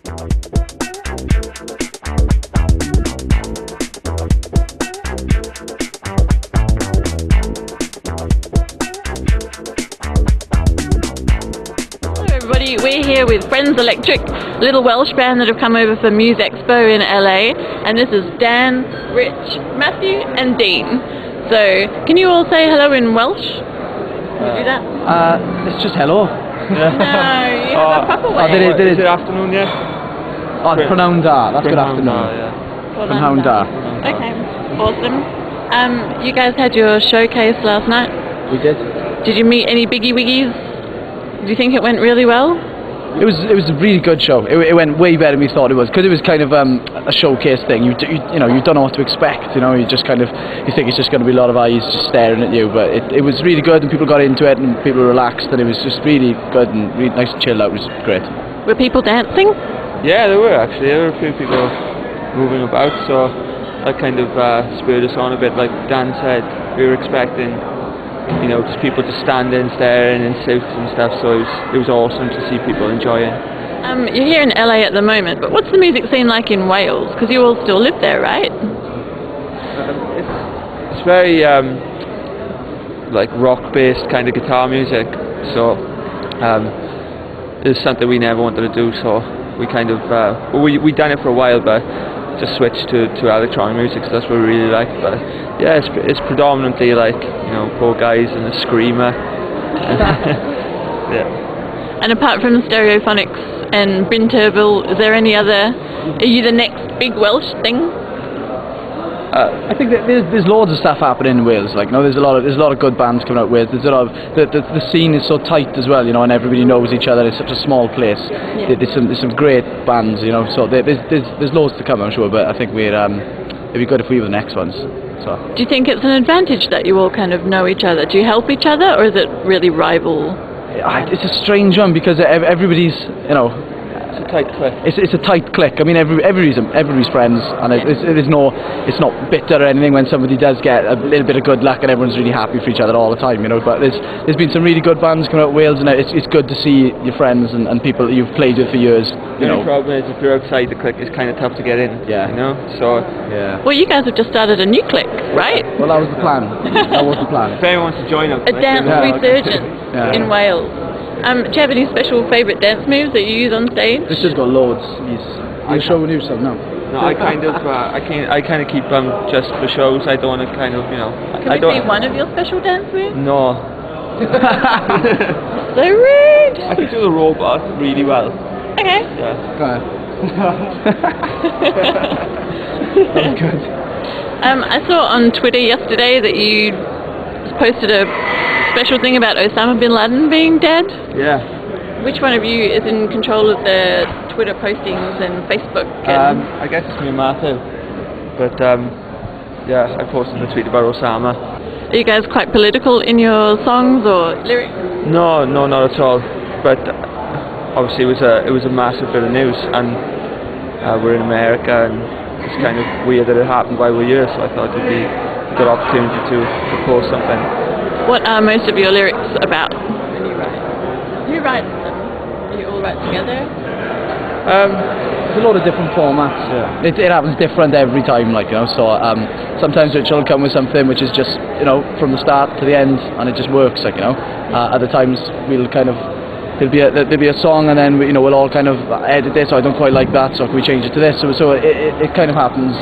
Everybody, we're here with Friends Electric, a little Welsh band that have come over for Musexpo in LA, and this is Dan, Rich, Matthew and Dean. So, can you all say hello in Welsh? Can you do that? It's just hello. No, you have a proper way. Is it afternoon yet? Oh, Prynawn da, that's good afternoon. Prynawn da. Okay, awesome. You guys had your showcase last night. We did. Did you meet any biggie wiggies? Do you think it went really well? It was a really good show. It went way better than we thought it was, because it was kind of a showcase thing. You know, you don't know what to expect. You know, you think it's just going to be a lot of eyes just staring at you. But it was really good, and people got into it, and people were relaxed, and it was just really good and really nice and chilled out. It was great. Were people dancing? Yeah, there were actually. There were a few people moving about, so that kind of spurred us on a bit. Like Dan said, we were expecting, you know, just people to stand in staring in suits and stuff, so it was awesome to see people enjoying. You're here in LA at the moment, but what's the music scene like in Wales? Because you all still live there, right? It's very like rock-based kind of guitar music, so it's something we never wanted to do, so we kind of we done it for a while, but just switched to electronic music, so that's what we really like. But yeah, it's predominantly like, you know, poor guys and a screamer. Yeah. And apart from Stereophonics and Bryn Terfel, is there any other? Are you the next big Welsh thing? I think that there's loads of stuff happening in Wales. Like, you know, there's a lot of good bands coming out of Wales. There's a lot of the scene is so tight as well, you know, and everybody knows each other. It's such a small place. Yeah. There's some great bands, you know. So there's loads to come, I'm sure. But I think it'd be good if we were the next ones. So. Do you think it's an advantage that you all kind of know each other? Do you help each other, or is it really rival? It's a strange one, because everybody's, you know. It's a tight clique. It's a tight clique. I mean, everybody's friends, and it's not bitter or anything when somebody does get a little bit of good luck, and everyone's really happy for each other all the time, you know. But there's been some really good bands coming out of Wales, and it's good to see your friends and people that you've played with for years. The only problem is if you're outside the clique, it's kind of tough to get in. Yeah. You know. So. Yeah. Well, you guys have just started a new clique, right? Well, that was the plan. That was the plan. If anyone wants to join us. A dance resurgence in Wales. Do you have any special favourite dance moves that you use on stage? This has got loads. Are you showing you some? No. No, I kind of keep them just for shows. I don't want to kind of, you know. Can we see one of your special dance moves? No. So rude. I can do the robot really well. Okay. Yeah. That was good. I saw on Twitter yesterday that you posted a special thing about Osama bin Laden being dead. Yeah. Which one of you is in control of the Twitter postings and Facebook? I guess it's me and Matthew. But yeah, I posted the tweet about Osama. Are you guys quite political in your songs or lyrics? No, not at all. But obviously it was a massive bit of news, and we're in America, and it's kind of weird that it happened while we're here. So I thought it'd be a good opportunity to post something. What are most of your lyrics about when you write? Who writes them? Do you all write together? There's a lot of different formats. Yeah. It happens different every time, like, you know. So sometimes Rich will come with something which is just, you know, from the start to the end, and it just works, like, you know. Other times we'll kind of there'll be a song, and then we'll all kind of edit this. So I don't quite like that, so can we change it to this? So it kind of happens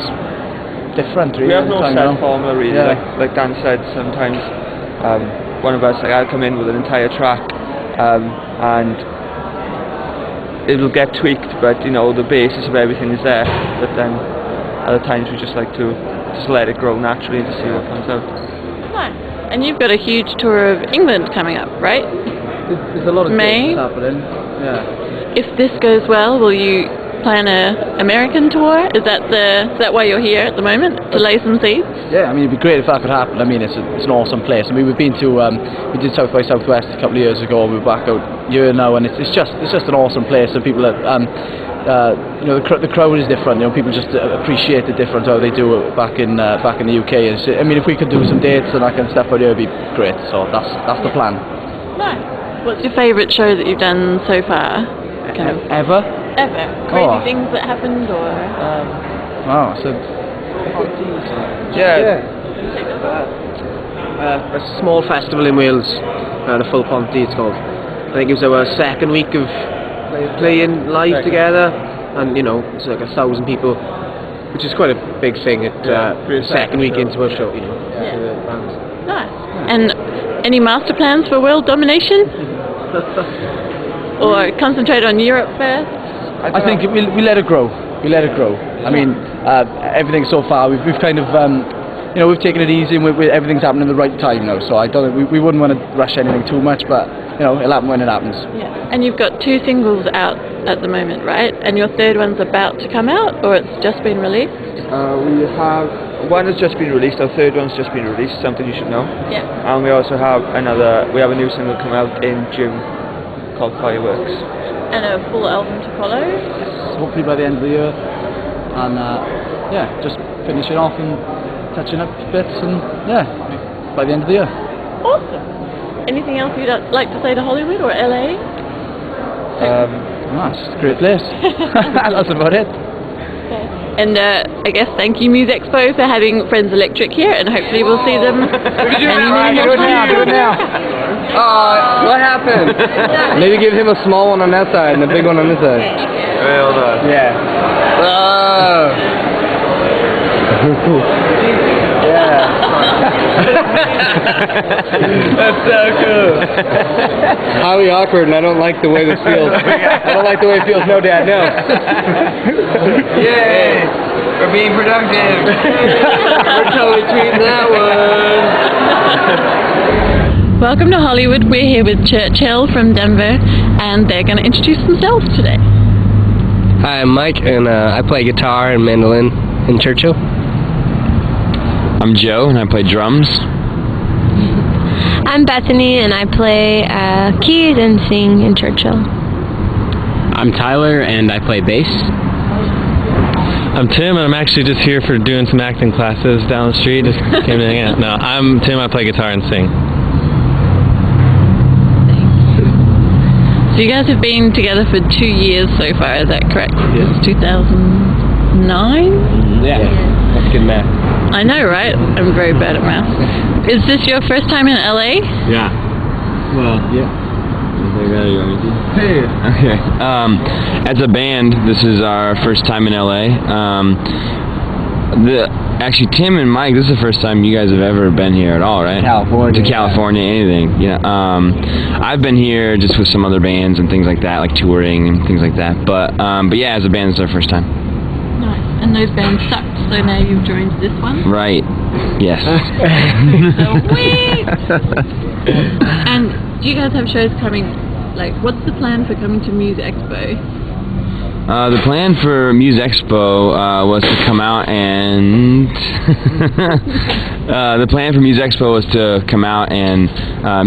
different. Really, we have no set formula, really. Yeah. Like Dan said, sometimes. One of us, like, I'll come in with an entire track, and it'll get tweaked, but, you know, the basis of everything is there. But then other times we just like to just let it grow naturally and to see what comes out. Nice. And you've got a huge tour of England coming up, right? There's a lot of May things happening. Yeah. If this goes well, will you plan a American tour? Is that why you're here at the moment, to lay some seeds? Yeah, I mean, it'd be great if that could happen. I mean, it's an awesome place. I mean, we've been to we did South by Southwest a couple of years ago. We're back out here now, and it's just an awesome place. And people are, you know, the crowd is different. You know, people just appreciate the difference how they do it back in the UK. I mean, if we could do some dates and that kind of stuff out here, it'd be great. So that's the plan. Nice. What's your favourite show that you've done so far? Ever? ever? Crazy things that happened, or? Wow, so a small festival in Wales, the Full Ponty it's called. I think it was our second week of playing live together, and you know, it's like 1,000 people, which is quite a big thing at second week into a show, you know. Nice. And any master plans for world domination? Or concentrate on Europe first? I think we let it grow. We let it grow. I mean, everything so far, we've kind of, you know, we've taken it easy, and everything's happening at the right time now. So I don't, we wouldn't want to rush anything too much, but you know, it'll happen when it happens. Yeah. And you've got 2 singles out at the moment, right? And your third one's about to come out, or it's just been released? We have one has just been released. Our third one's just been released. Something you should know. Yeah. And we also have we have a new single coming out in June called Fireworks. And a full album to follow? Hopefully by the end of the year, and just finishing off and touching up bits, and by the end of the year. Awesome. Anything else you'd like to say to Hollywood or LA? No, it's just a great place. That's about it. Okay. And I guess thank you Musexpo for having Friends Electric here, and hopefully we'll see them. Do it now. What happened? Maybe give him a small one on that side and a big one on this side. Wait, hold on. Yeah. That's so cool. Highly awkward, and I don't like the way this feels. I don't like the way it feels. No, Dad, no. Yay! We're being productive. We're totally tweeting that one. Welcome to Hollywood. We're here with Churchill from Denver, and they're going to introduce themselves today. Hi, I'm Mike, and I play guitar and mandolin in Churchill. I'm Joe, and I play drums. I'm Bethany, and I play keys and sing in Churchill. I'm Tyler, and I play bass. I'm Tim, and I'm actually just here for doing some acting classes down the street. Just came to hang out. No, I'm Tim. I play guitar and sing. So you guys have been together for 2 years so far, is that correct? Yes. 2009? Yeah. That's good math. I know, right? I'm very bad at math. Is this your first time in LA? Yeah. Well, yeah. Hey. Okay. As a band, this is our first time in LA. Actually, Tim and Mike, this is the first time you guys have ever been here at all, right? California. To California, anything. Yeah. I've been here just with some other bands and things like that, like touring and things like that. But yeah, as a band, it's our first time. Nice. And those bands sucked, so now you've joined this one? Right. Yes. Sweet! And do you guys have shows coming? Like, what's the plan for coming to Musexpo? The plan for Musexpo was to come out and the plan for Musexpo was to come out and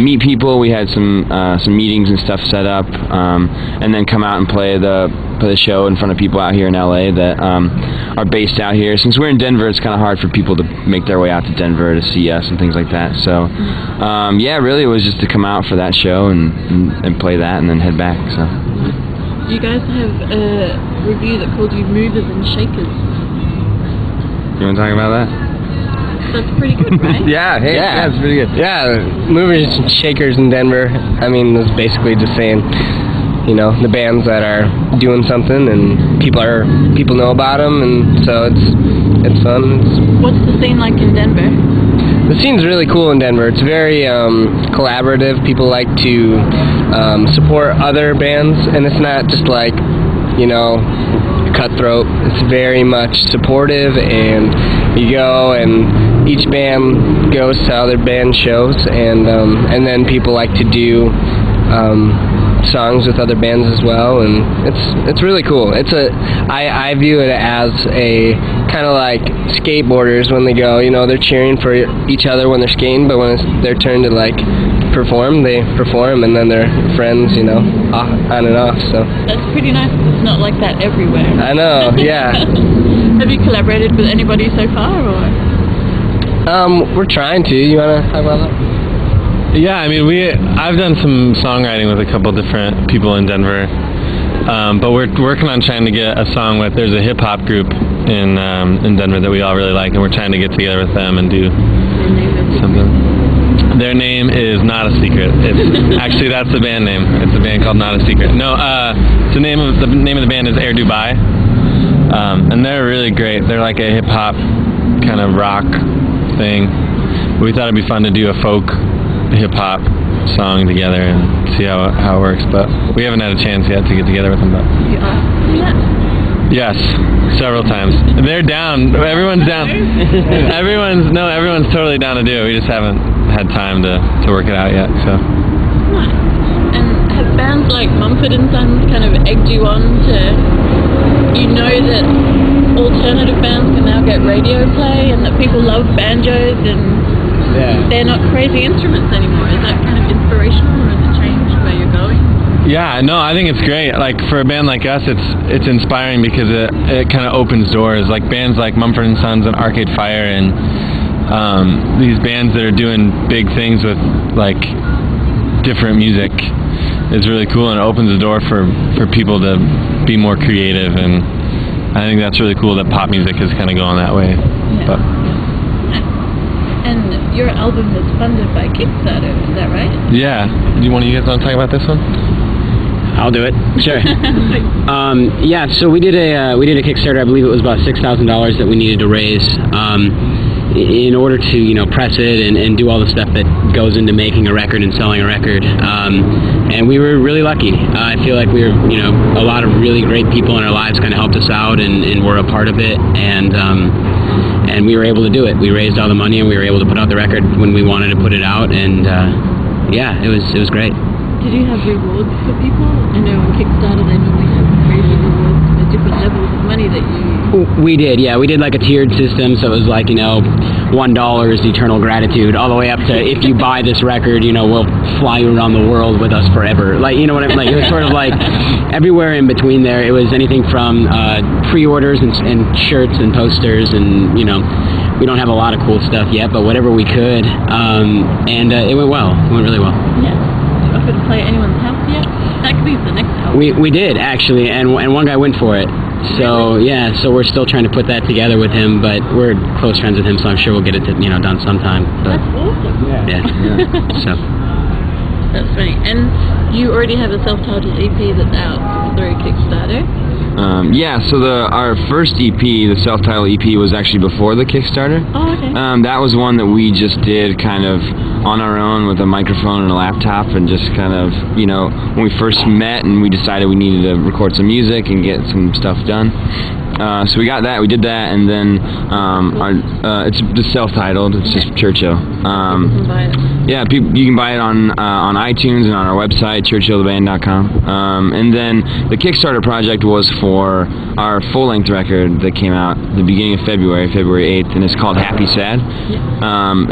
meet people. We had some meetings and stuff set up, and then come out and play the show in front of people out here in LA that are based out here. Since we're in Denver, it's kind of hard for people to make their way out to Denver to see us and things like that. So yeah, really it was just to come out for that show and play that and then head back. So. You guys have a review that called you movers and shakers. You want to talk about that? That's pretty good, right? Yeah, yeah, it's pretty good. Yeah, movers and shakers in Denver. I mean, it's basically just saying, you know, the bands that are doing something and people know about them, and so it's fun. What's the scene like in Denver? The scene's really cool in Denver. It's very collaborative. People like to support other bands, and it's not just like, you know, cutthroat. It's very much supportive, and you go and each band goes to other band shows, and then people like to do songs with other bands as well, and it's really cool. I view it as a kind of like skateboarders when they go, you know, they're cheering for each other when they're skating, but when it's their turn to like perform, they perform, and then they're friends, you know, on and off. So that's pretty nice. It's not like that everywhere. I know. Yeah. Have you collaborated with anybody so far, or? We're trying to. You wanna talk about that? Yeah, I mean, I've done some songwriting with a couple different people in Denver. But we're working on trying to get a song with. There's a hip hop group in Denver that we all really like, and we're trying to get together with them and do something. Their name is Not a Secret. It's actually, that's the band name. It's a band called Not a Secret. No, the name of the band is Air Dubai, and they're really great. They're like a hip hop kind of rock thing. We thought it'd be fun to do a folk hip hop song together and see how it works, but we haven't had a chance yet to get together with them. But You asked them yet? yes, several times. They're down. Everyone's down. Everyone's totally down to do it. We just haven't had time to work it out yet. So. Nice. And have bands like Mumford and Sons kind of egged you on to, you know, that alternative bands can now get radio play and that people love banjos and they're not crazy instruments anymore? Is that kind of inspirational, or has it changed where you're going? Yeah, no, I think it's great. Like, for a band like us, it's inspiring because it kind of opens doors. Like bands like Mumford and Sons and Arcade Fire and these bands that are doing big things with like different music is really cool, and it opens the door for people to be more creative. And I think that's really cool that pop music is kind of going that way. Yeah. But and your album was funded by Kickstarter, is that right? yeah, do you guys want to talk about this one? I'll do it. Sure. Yeah, so we did a Kickstarter. I believe it was about $6,000 that we needed to raise in order to press it and do all the stuff that goes into making a record and selling a record. And we were really lucky. I feel like we were a lot of really great people in our lives kind of helped us out and were a part of it, and we were able to do it. We raised all the money and we were able to put out the record when we wanted to put it out, and yeah, it was great. Did you have rewards for people? I know on Kickstarter they normally have crazy rewards for different levels of money that you... We did, yeah. We did like a tiered system, so it was like, $1 is eternal gratitude, all the way up to if you buy this record, we'll fly you around the world with us forever. Like, you know what I mean? Like, it was sort of like everywhere in between there. It was anything from pre-orders and shirts and posters and, we don't have a lot of cool stuff yet, but whatever we could. And it went well. It went really well. Yeah. Offer to play at anyone's house yet? That could be the next album. We did actually, and one guy went for it. So yeah, so we're still trying to put that together with him, but we're close friends with him, so I'm sure we'll get it done sometime. But, that's awesome. Yeah. So that's funny. And you already have a self-titled EP that's out through Kickstarter. Yeah, so our first EP, the self-titled EP, was actually before the Kickstarter. Oh, okay. That was one that we just did kind of on our own with a microphone and a laptop, and just kind of, when we first met and we decided we needed to record some music and get some stuff done. So we got that, we did that, and then it's just self-titled, it's just Churchill. You can buy it. Yeah, you can buy it on iTunes and on our website, churchilltheband.com. And then the Kickstarter project was for our full-length record that came out the beginning of February 8th, and it's called Happy Sad. Yeah.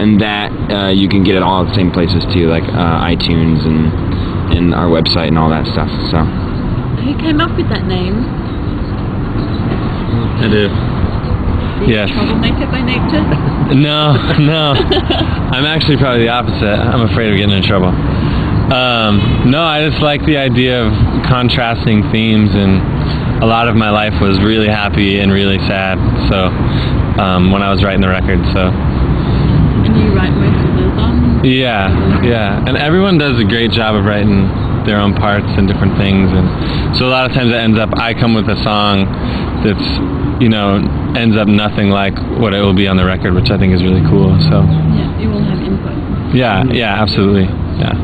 And that you can get it all at the same places too, like iTunes and our website and all that stuff. So. Who came up with that name? I do. Yes. Troublemaker by nature? No. I'm actually probably the opposite. I'm afraid of getting in trouble. No, I just like the idea of contrasting themes, and a lot of my life was really happy and really sad. So when I was writing the record, so. And you write most of the songs? Yeah. And everyone does a great job of writing their own parts and different things, and so a lot of times it ends up I come with a song that's ends up nothing like what it will be on the record, which I think is really cool. So yeah, you will have input. Yeah, absolutely. Yeah.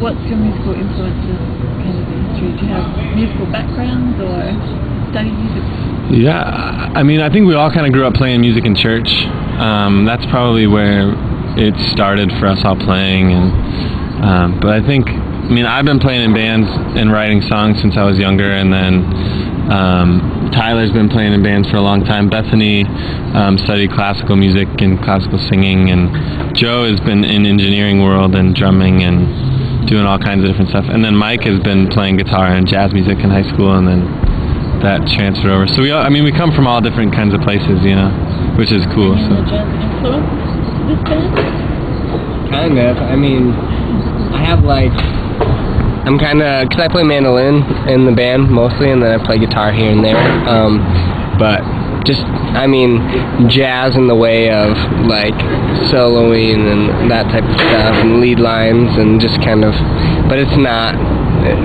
What's your musical influences kind of history? Do you have musical backgrounds or study music? Yeah, I mean, I think we all kind of grew up playing music in church. That's probably where it started for us all playing, and but I think, I've been playing in bands and writing songs since I was younger, and then Tyler's been playing in bands for a long time. Bethany studied classical music and classical singing, and Joe has been in engineering world and drumming and doing all kinds of different stuff. And then Mike has been playing guitar and jazz music in high school, and then that transferred over. So we come from all different kinds of places, which is cool. So. The jazz influence this band? Kind of. I have I'm kind of, because I play mandolin in the band mostly, and then I play guitar here and there. But just, I mean, jazz in the way of like soloing and that type of stuff, and lead lines, and just kind of. But it's not.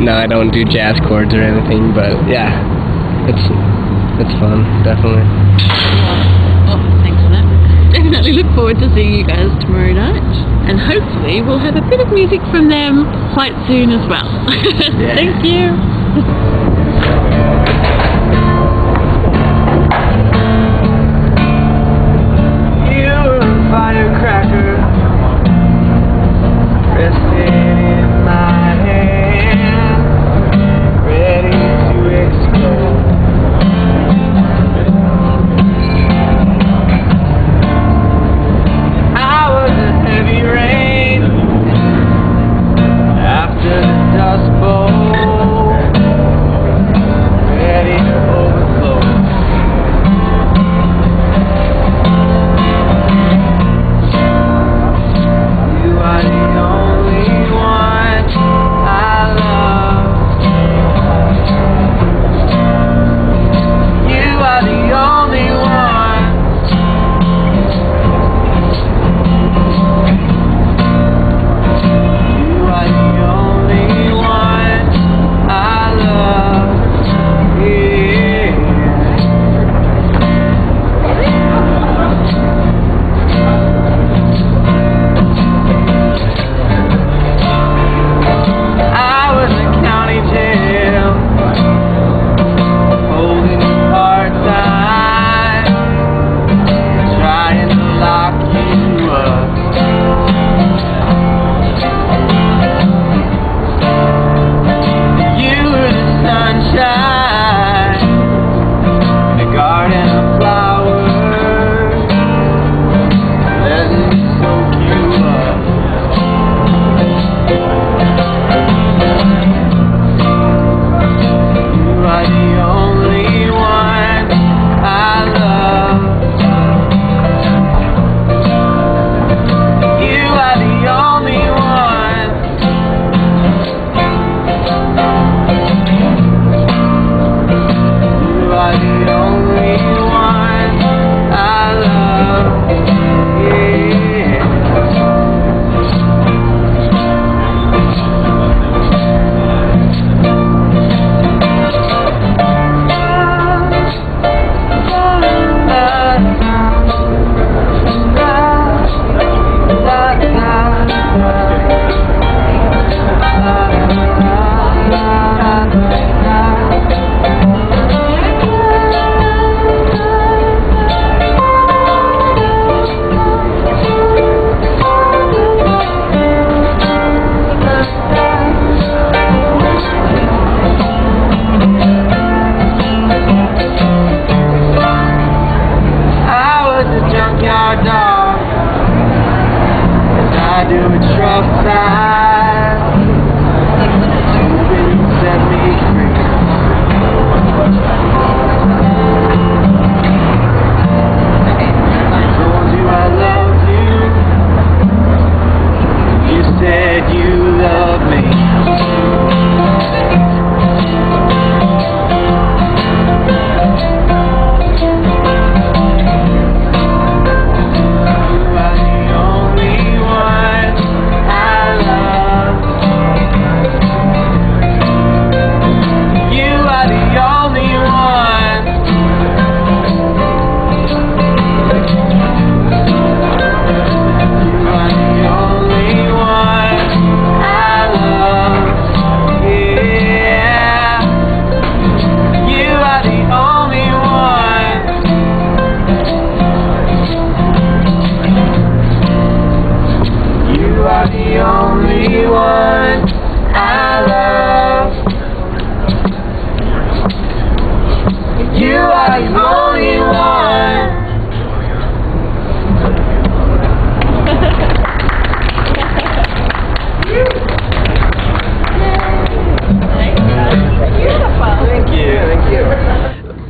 No, I don't do jazz chords or anything. But yeah, it's fun, definitely. Oh, thanks for that. Definitely look forward to seeing you guys tomorrow night, and hopefully we'll have a bit of music from them quite soon as well. Yeah. Thank you. Firecracker resting in my hand, ready to explode. I was a heavy rain after the dust bowl, ready to overflow.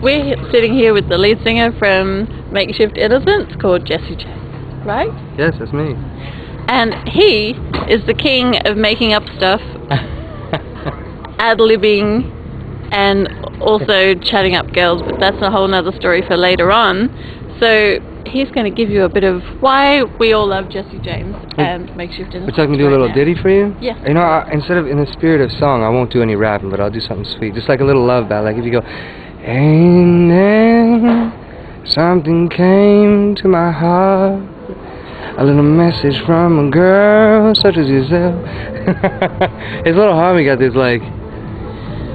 We're sitting here with the lead singer from Makeshift Innocence called Jesse J, right? Yes, that's me. And he is the king of making up stuff ad-libbing and also chatting up girls, but that's a whole nother story for later on. So he's going to give you a bit of why we all love Jesse James and Makeshift in the Would you like me to do a little ditty for you? Yeah. You know, instead of in the spirit of song, I won't do any rapping, but I'll do something sweet. Just like a little love ballad. Like if you go, and then something came to my heart, a little message from a girl such as yourself. It's a little hard. We got this like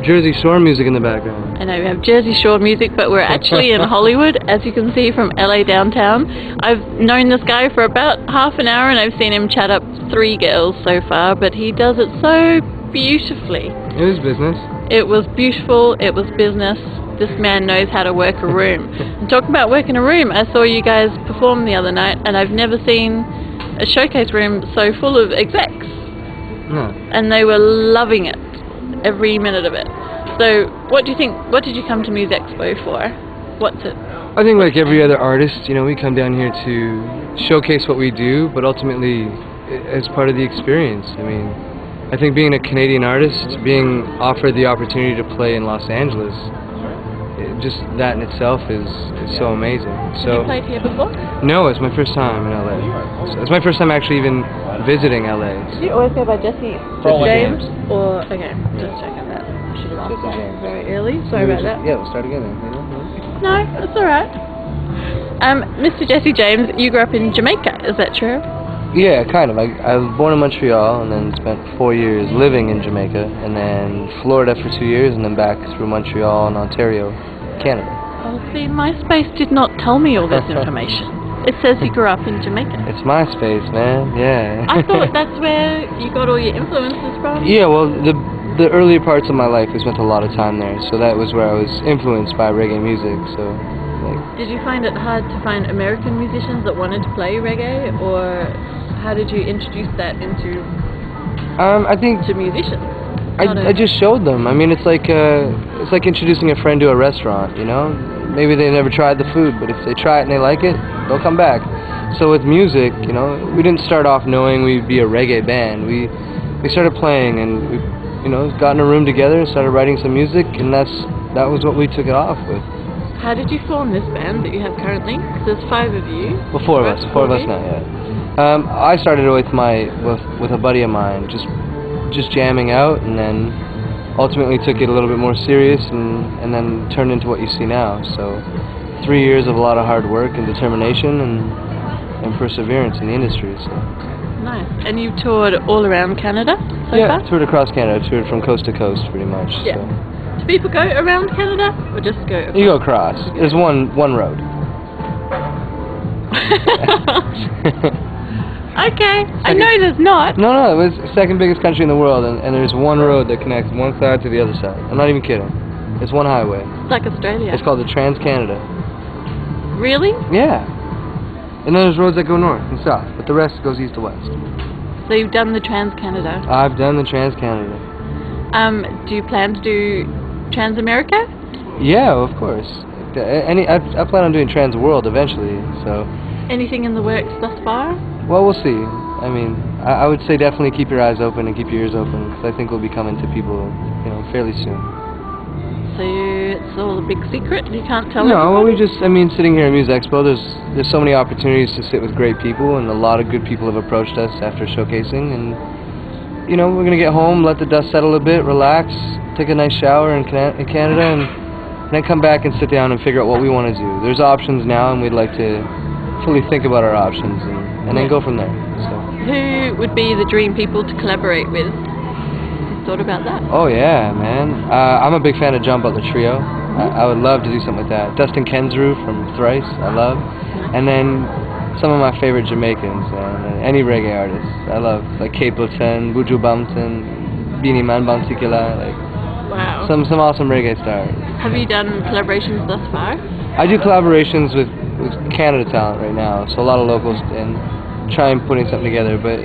Jersey Shore music in the background. I know we have Jersey Shore music, but we're actually in Hollywood, as you can see from LA downtown. I've known this guy for about half an hour and I've seen him chat up 3 girls so far, but he does it so beautifully. It was business. It was beautiful, it was business. This man knows how to work a room. And talking about working a room, I saw you guys perform the other night and I've never seen a showcase room so full of execs. No. And they were loving it, every minute of it. So what do you think, what did you come to Musexpo for? What's it? I think like every other artist, you know, we come down here to showcase what we do, but ultimately as part of the experience. I mean, I think being a Canadian artist, being offered the opportunity to play in Los Angeles, just that in itself is so amazing. Have you played here before? No, it's my first time in LA. So it's my first time actually even visiting LA. Do you always go by Jesse James? Or, okay, just checking that. I should have asked that very early. Sorry about that. Yeah, we'll start again then. No, that's alright. Mr. Jesse James, you grew up in Jamaica, is that true? Yeah, kind of. I was born in Montreal and then spent 4 years living in Jamaica and then Florida for 2 years and then back through Montreal and Ontario, Canada. Oh, see, MySpace did not tell me all this information. It says you grew up in Jamaica. It's MySpace, man. Yeah. I thought that's where you got all your influences from. Yeah, well, the earlier parts of my life, I spent a lot of time there, so that was where I was influenced by reggae music. So, like. Did you find it hard to find American musicians that wanted to play reggae, or how did you introduce that into? I think to musicians. I just showed them. I mean, it's like introducing a friend to a restaurant. You know, maybe they never tried the food, but if they try it and they like it, they'll come back. So with music, you know, we didn't start off knowing we'd be a reggae band. We started playing and we, you know, got in a room together and started writing some music, and that was what we took it off with. How did you form this band that you have currently? Because there's 5 of you. Well, 4 of us. 4 of us now. Yeah. I started with with a buddy of mine, just jamming out, and then ultimately took it a little bit more serious, and then turned into what you see now. So 3 years of a lot of hard work and determination and perseverance in the industry. So. Nice. And you've toured all around Canada so far? Yeah, toured across Canada. Toured from coast to coast, pretty much. Yeah. So. Do people go around Canada or just go across? You go across. There's one road. Okay, I know there's not. No, it's the second biggest country in the world, and there's one road that connects one side to the other side. I'm not even kidding. It's one highway. It's like Australia. It's called the Trans-Canada. Really? Yeah. And then there's roads that go north and south, but the rest goes east to west. So you've done the Trans-Canada? I've done the Trans-Canada. Do you plan to do Trans-America? Yeah, of course. I plan on doing Trans-World eventually, so... Anything in the works thus far? Well, we'll see. I mean, I would say definitely keep your eyes open and keep your ears open, because I think we'll be coming to people, you know, fairly soon. So it's all a big secret? You can't tell No, well, everybody? sitting here at Musexpo, there's so many opportunities to sit with great people, and a lot of good people have approached us after showcasing, and, you know, we're going to get home, let the dust settle a bit, relax, take a nice shower in Canada, and then come back and sit down and figure out what we want to do. There's options now, and we'd like to fully think about our options and then go from there. So. Who would be the dream people to collaborate with? Thought about that? Oh yeah, man. I'm a big fan of Jump Out the Trio. I would love to do something like that. Dustin Kensrue from Thrice, I love. And then some of my favorite Jamaicans, and any reggae artists. I love, like Capleton, Buju Banton, Beanie Man Bansikila, like wow. Some awesome reggae stars. Have you done collaborations thus far? I do collaborations with Canada talent right now, so a lot of locals, and try and putting something together, but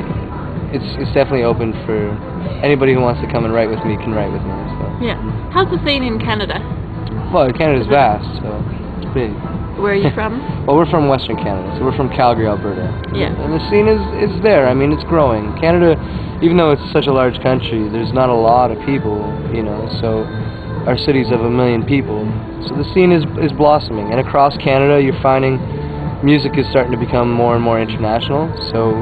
it's definitely open for anybody who wants to come and write with me can write with me. So. Yeah. How's the scene in Canada? Well, Canada's vast, so big. Where are you from? Well, we're from Western Canada, so we're from Calgary, Alberta. Yeah. And the scene is there. I mean, it's growing. Canada, even though it's such a large country, there's not a lot of people, you know, so our cities have 1 million people. So the scene is blossoming. And across Canada, you're finding music is starting to become more and more international. So,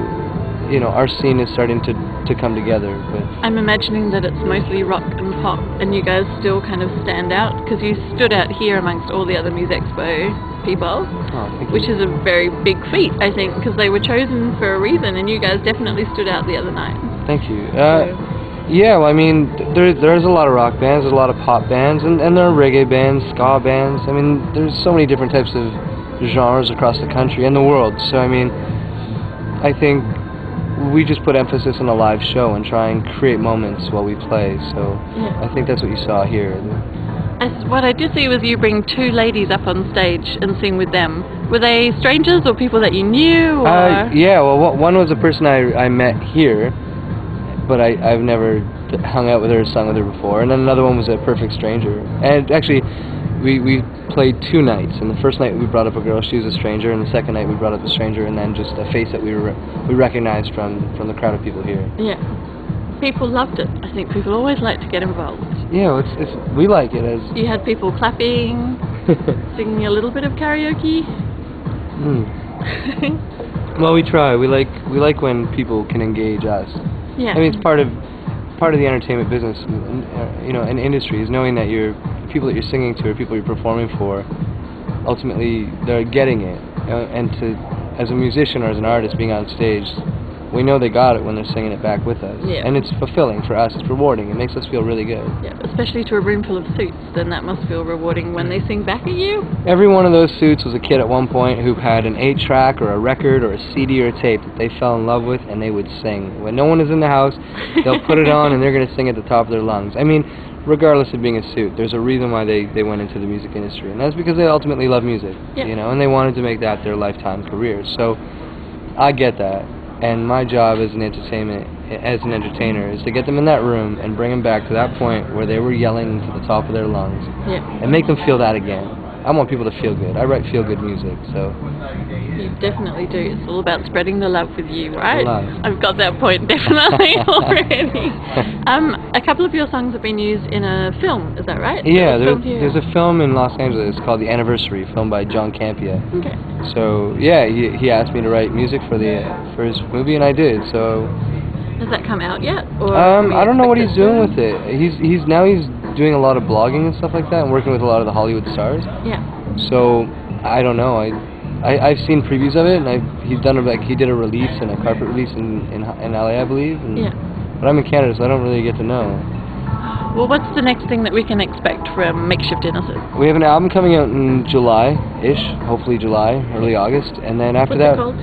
you know, our scene is starting to come together. But I'm imagining that it's mostly rock and pop, and you guys still kind of stand out, because you stood out here amongst all the other Musexpo people, which is a very big feat, I think, because they were chosen for a reason, and you guys definitely stood out the other night. Thank you. Yeah, well, I mean, there's a lot of rock bands, there's a lot of pop bands, and there are reggae bands, ska bands. I mean, there's so many different types of genres across the country and the world. So, I mean, I think we just put emphasis on a live show and try and create moments while we play. So yeah. I think that's what you saw here. What I did see was you bring 2 ladies up on stage and sing with them. Were they strangers or people that you knew? Or? Yeah, well, one was a person I met here, but I've never hung out with her or sung with her before. And then another one was a perfect stranger. And actually, we played 2 nights. And the first night we brought up a girl, she was a stranger. And the second night we brought up a stranger, and then just a face that we recognized from the crowd of people here. Yeah. People loved it. I think people always like to get involved. Yeah, we like it. As you had people clapping, singing a little bit of karaoke. Well, we try. We like when people can engage us. Yeah. I mean, it's part of the entertainment business, you know, and industry, is knowing that people that you're singing to or people you're performing for, ultimately they're getting it. And as a musician or as an artist being on stage, we know they got it when they're singing it back with us. Yeah. And it's fulfilling for us. It's rewarding. It makes us feel really good. Yeah, especially to a room full of suits, then that must feel rewarding when they sing back at you. Every one of those suits was a kid at one point who had an 8-track or a record or a CD or a tape that they fell in love with, and they would sing. When no one is in the house, they'll put it on and they're going to sing at the top of their lungs. I mean, regardless of being a suit, there's a reason why they went into the music industry, and that's because they ultimately love music, you know, and they wanted to make that their lifetime career. So I get that. And my job as an entertainer is to get them in that room and bring them back to that point where they were yelling to the top of their lungs, and make them feel that again. I want people to feel good. I write feel-good music, so. You definitely do. It's all about spreading the love with you, right? Love. I've got that point definitely already. A couple of your songs have been used in a film, is that right? Yeah, there's a film in Los Angeles called The Anniversary, filmed by John Campia. Okay. So yeah, he asked me to write music for his movie, and I did. So. Has that come out yet? Or I don't know what he's doing with it. He's doing a lot of blogging and stuff like that, and working with a lot of the Hollywood stars. Yeah. So I don't know. I've seen previews of it, and he did a release and a carpet release in LA, I believe. And, yeah. But I'm in Canada, so I don't really get to know. Well, what's the next thing that we can expect from Makeshift Innocent? We have an album coming out in July-ish, hopefully July, early August, and then after What's that. It called?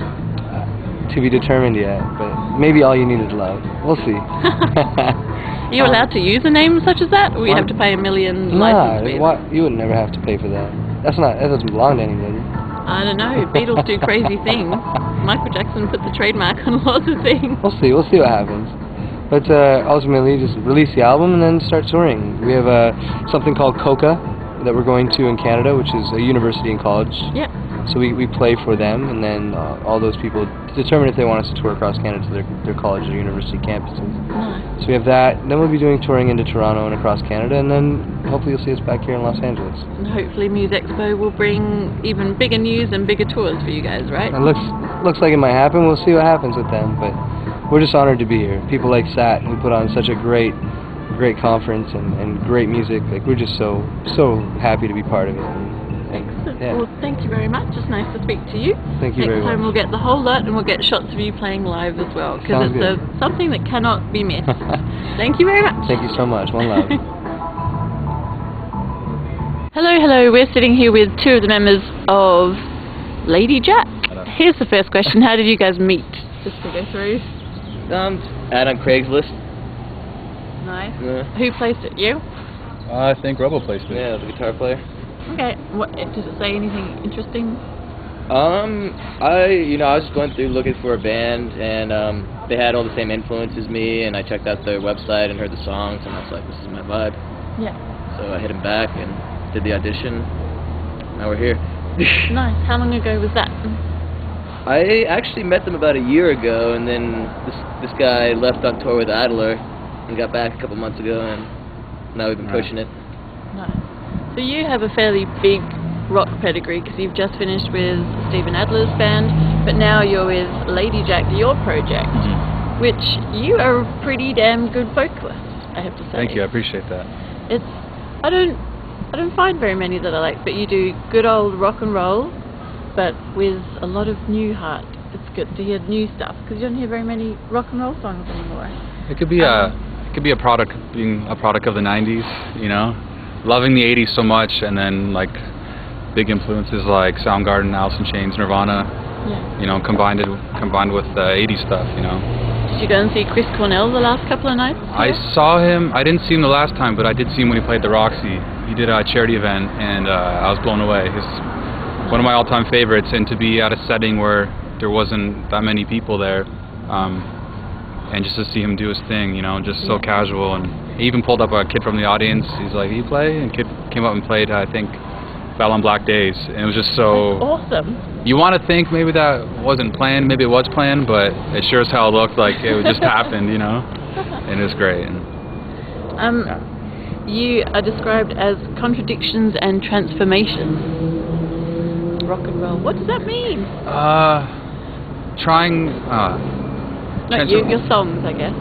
To be determined yet, but maybe All You Need Is Love. We'll see. Are you allowed to use a name such as that, or you have to pay $1 million license fees? You would never have to pay for that. That doesn't belong to anybody. I don't know. Beatles do crazy things. Michael Jackson put the trademark on lots of things. We'll see what happens. But ultimately, just release the album and then start touring. We have something called Coca that we're going to in Canada, which is a university and college. Yeah. So we play for them, and then all those people determine if they want us to tour across Canada to their college or university campuses. Nice. So we have that. Then we'll be doing touring into Toronto and across Canada, and then hopefully you'll see us back here in Los Angeles. And hopefully Musexpo will bring even bigger news and bigger tours for you guys, right? It looks like it might happen. We'll see what happens with them, but we're just honored to be here. People like Sat, who put on such a great conference and great music. Like, we're just so happy to be part of it. Yeah. Well, thank you very much. It's nice to speak to you. Thank you very much. Next time we'll get the whole lot, and we'll get shots of you playing live as well, because it's something that cannot be missed. Thank you very much. Thank you so much. One love. Hello. We're sitting here with 2 of the members of Lady Jack. Here's the first question. How did you guys meet? Just to go through. Ad on Craigslist. Nice. Yeah. Who placed it? You? I think Rebel placed it. Yeah, the guitar player. Okay. What does it say? Anything interesting? I was just going through looking for a band, and they had all the same influence as me, and I checked out their website and heard the songs, and I was like, this is my vibe. Yeah. So I hit them back and did the audition. Now we're here. Nice. How long ago was that? I actually met them about a year ago, and then this guy left on tour with Adler and got back a couple months ago, and now we've been pushing it. Nice. So you have a fairly big rock pedigree because you've just finished with Steven Adler's band, but now you're with Lady Jack, your project, which you are a pretty damn good vocalist, I have to say. Thank you, I appreciate that. I don't find very many that I like, but you do good old rock and roll, but with a lot of new heart. It's good to hear new stuff because you don't hear very many rock and roll songs anymore. It could be a product, being a product of the '90s, you know, loving the '80s so much, and then like big influences like Soundgarden, Alice in Chains, Nirvana, you know, combined with '80s stuff, you know. Did you go and see Chris Cornell the last couple of nights? I saw him. I didn't see him the last time, but I did see him when he played the Roxy. He did a charity event, and I was blown away. He's one of my all-time favorites, and to be at a setting where there wasn't that many people there, and just to see him do his thing, you know, just so casual. And he even pulled up a kid from the audience. He's like, "You play?" And kid came up and played, I think, Fell on Black Days, and it was just so... That's awesome. You want to think maybe that wasn't planned, maybe it was planned, but it sure as hell looked like it just happened, you know? And it was great. You are described as contradictions and transformations. Rock and roll. What does that mean? Your songs, I guess.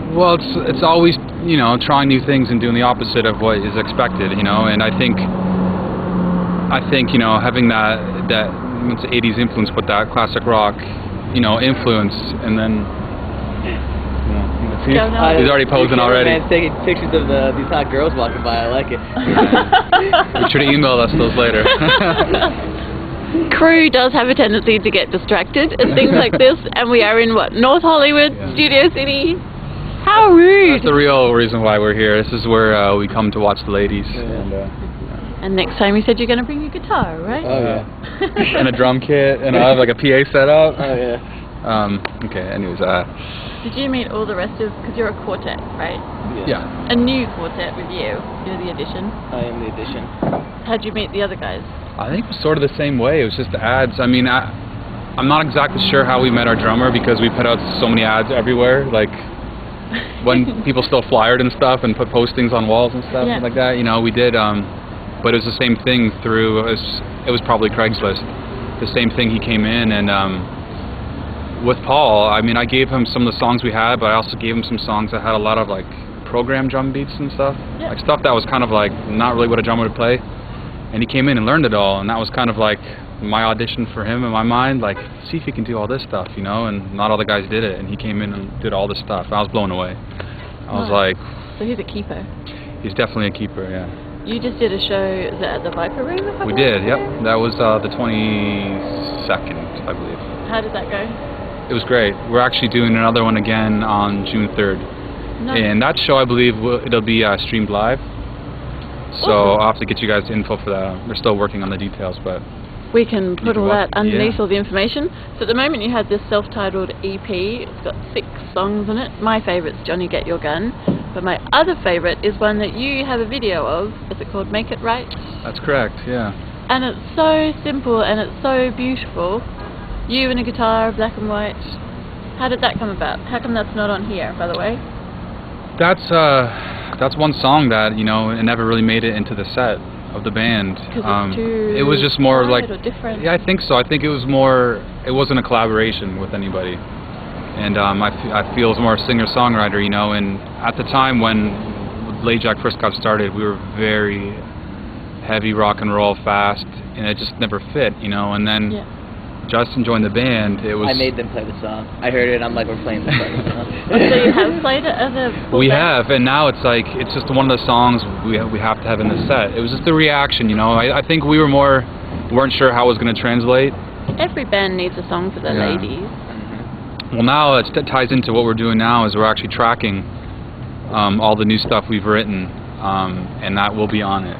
Well, it's always, you know, trying new things and doing the opposite of what is expected, you know. And I think you know, having that 80s influence with that classic rock, you know, influence, and then he's already posing already. Man, taking pictures of these hot girls walking by. I like it. You should have emailed us those later. Crew does have a tendency to get distracted and things like this, and we are in North Hollywood, Studio City. How rude! That's the real reason why we're here. This is where we come to watch the ladies. And next time you said you're going to bring your guitar, right? Oh yeah. And a drum kit, and I have like a PA set up. Oh yeah. Okay. Anyways, did you meet all the rest of? Because you're a quartet, right? Yeah. A new quartet with you. You're the addition. I am the addition. How'd you meet the other guys? I think it was sort of the same way. It was just ads. I mean, I'm not exactly sure how we met our drummer because we put out so many ads everywhere. Like when people still flyered and stuff and put postings on walls and stuff like that. You know, we did. But it was the same thing through. It was probably Craigslist. The same thing. He came in and with Paul. I mean, I gave him some of the songs we had, but I also gave him some songs that had a lot of like program drum beats and stuff. Yeah. Like stuff that was kind of like not really what a drummer would play. And he came in and learned it all, and that was kind of like my audition for him in my mind, like, see if he can do all this stuff, you know, and not all the guys did it, and he came in and did all this stuff. I was blown away. I was like... So he's a keeper. He's definitely a keeper, yeah. You just did a show at the Viper Room? We did, yep. That was the 22nd, I believe. How did that go? It was great. We're actually doing another one again on June 3rd. Nice. And that show, I believe, it'll be streamed live. So I'll have to get you guys info for that. We're still working on the details, but... We can put all that underneath all the information. So at the moment you have this self-titled EP. It's got 6 songs on it. My favourite's Johnny Get Your Gun. But my other favourite is one that you have a video of. Is it called Make It Right? That's correct, yeah. And it's so simple and it's so beautiful. You and a guitar, black and white. How did that come about? How come that's not on here, by the way? That's one song that, you know, it never really made it into the set of the band. It was just more like... different. Yeah, I think so. I think it was more... It wasn't a collaboration with anybody. And I feel it was more a singer-songwriter, you know, and at the time when Lady Jack first got started, we were very heavy rock and roll, fast, and it just never fit, you know, and then... Justin joined the band. It was. I made them play the song. I heard it. I'm like, we're playing the song. So you have played it as a full We band? have, and now it's like it's just one of the songs we have to have in the set. It was just the reaction, you know. I think we weren't sure how it was going to translate. Every band needs a song for the ladies. Well, now it ties into what we're doing now. Is we're actually tracking all the new stuff we've written, and that will be on it.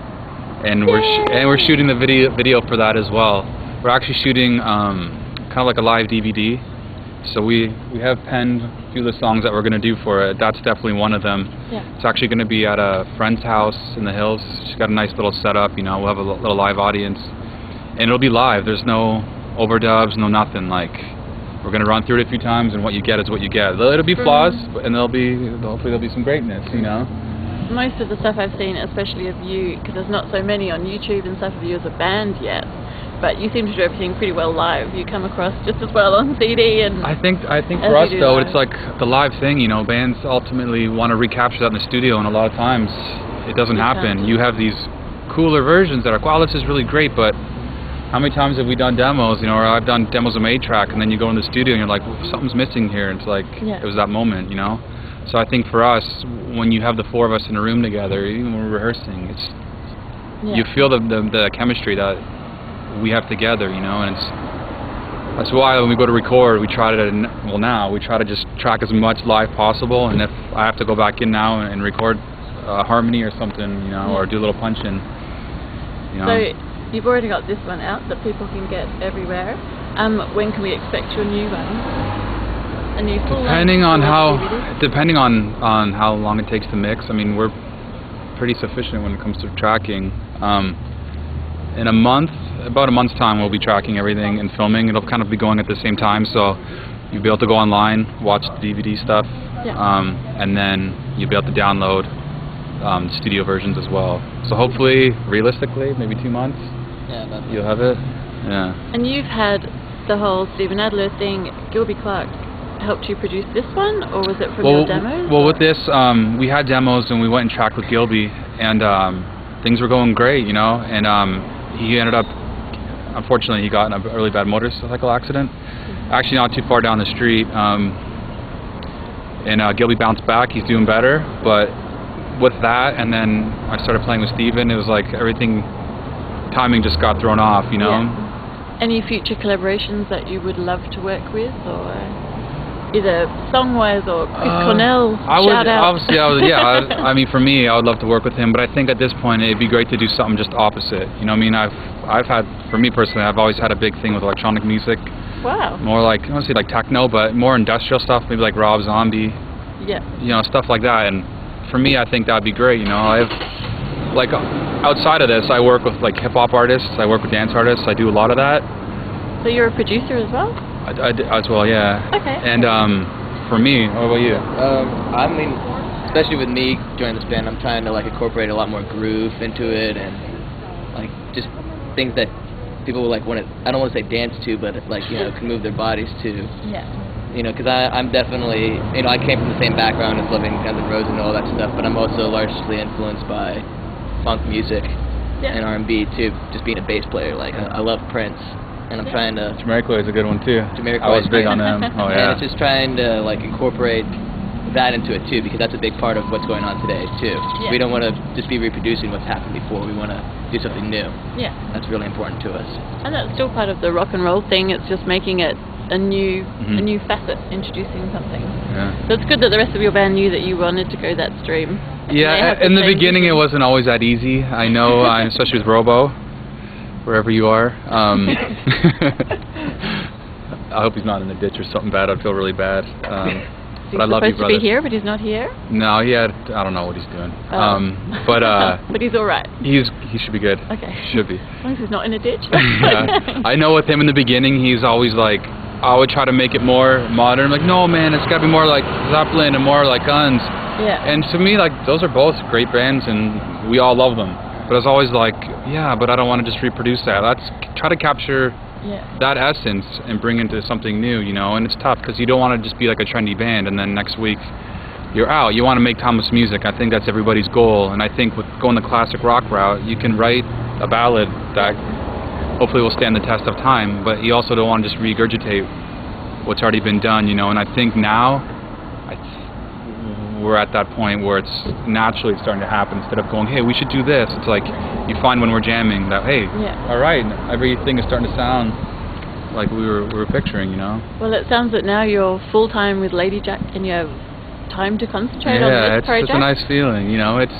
And we're shooting the video for that as well. We're actually shooting kind of like a live DVD, So we have penned a few of the songs that we're going to do for it. That's definitely one of them. Yeah. It's actually going to be at a friend's house in the hills. She's got a nice little setup, you know, we'll have a little live audience. And it'll be live. There's no overdubs, no nothing. Like, we're going to run through it a few times, and what you get is what you get. It'll be flaws, and hopefully there'll be some greatness, you know. Most of the stuff I've seen, especially of you, because there's not so many on YouTube and stuff of you as a band yet, but you seem to do everything pretty well live. You come across just as well on CD. And I think for us though, it's like the live thing, you know, bands ultimately want to recapture that in the studio, and a lot of times it doesn't happen. You have these cooler versions that are, wow, this is really great, but how many times have we done demos, you know, or I've done demos of A-Track, and then you go in the studio and you're like, well, something's missing here, and it's like, it was that moment, you know. So I think for us, when you have the four of us in a room together, even when we're rehearsing, it's you feel the chemistry that we have together, you know, and that's why when we go to record, we try to just track as much live possible, and if I have to go back in now and record a harmony or something, you know, or do a little punch-in, you know. So you've already got this one out that people can get everywhere. When can we expect your new one? A new full depending on how long it takes to mix. I mean, we're pretty sufficient when it comes to tracking. In about a month's time, we'll be tracking everything and filming. It'll kind of be going at the same time, so you'll be able to go online, watch the DVD stuff, and then you'll be able to download studio versions as well. So hopefully, realistically, maybe 2 months, you'll have it. Yeah. And you've had the whole Steven Adler thing. Gilby Clarke helped you produce this one, or was it from your demos? Well, with this, we had demos and we went and tracked with Gilby, and things were going great, you know, and he ended up, unfortunately, he got in a really bad motorcycle accident, actually not too far down the street, and Gilby bounced back. He's doing better, but with that, and then I started playing with Steven, it was like timing just got thrown off, you know. Any future collaborations that you would love to work with, or either song-wise or Chris Cornell, shout out? Obviously, I mean, for me, I would love to work with him, but I think at this point it'd be great to do something just opposite. You know what I mean? I've had, for me personally, I've always had a big thing with electronic music. Wow. More like, I don't say like techno, but more industrial stuff, maybe like Rob Zombie. Yeah. You know, stuff like that. And for me, I think that'd be great, you know. Like, outside of this, I work with like hip-hop artists, I work with dance artists, I do a lot of that. So you're a producer as well? I as well, yeah. Okay. And for me, what about you? I mean, especially with me joining this band, I'm trying to like incorporate a lot more groove into it, and like just things that people like want to, I don't want to say dance to, but like, you know, can move their bodies to. Yeah. You know, because I'm definitely, you know, I came from the same background as loving Guns N' Roses and all that stuff, but I'm also largely influenced by funk music and R&B too, just being a bass player. Like, I love Prince, and I'm trying to... Jamiroquai is a good one too. Jamiroquai I was big on them. Oh yeah. And it's just trying to like incorporate that into it too, because that's a big part of what's going on today too. Yeah. We don't want to just be reproducing what's happened before. We want to do something new. Yeah. That's really important to us. And that's still part of the rock and roll thing. It's just making it a new facet, introducing something. Yeah. So it's good that the rest of your band knew that you wanted to go that stream. Yeah, in the beginning it wasn't always that easy. I know, especially with Robo, wherever you are. I hope he's not in a ditch or something bad. I'd feel really bad. But I love you, brother. He's supposed to be here, but he's not here? No, I don't know what he's doing. But but he's all right. He should be good. Okay. He should be. As long as he's not in a ditch. I know with him in the beginning, he's always like, I would try to make it more modern. I'm like, no, man, it's got to be more like Zeppelin and more like Guns. Yeah. And to me, like, those are both great bands, and we all love them. But I was always like, yeah, but I don't want to just reproduce that. Let's try to capture that essence and bring into something new, you know. And it's tough because you don't want to just be like a trendy band and then next week you're out. You want to make timeless music. I think that's everybody's goal. And I think with going the classic rock route, you can write a ballad that hopefully will stand the test of time, but you also don't want to just regurgitate what's already been done, you know. And I think now we're at that point where it's naturally starting to happen. Instead of going, hey, we should do this, it's like you find when we're jamming that, hey, all right, everything is starting to sound like we were picturing, you know. Well, it sounds that now you're full-time with Lady Jack and you have time to concentrate on this project. Yeah, it's a nice feeling, you know. It's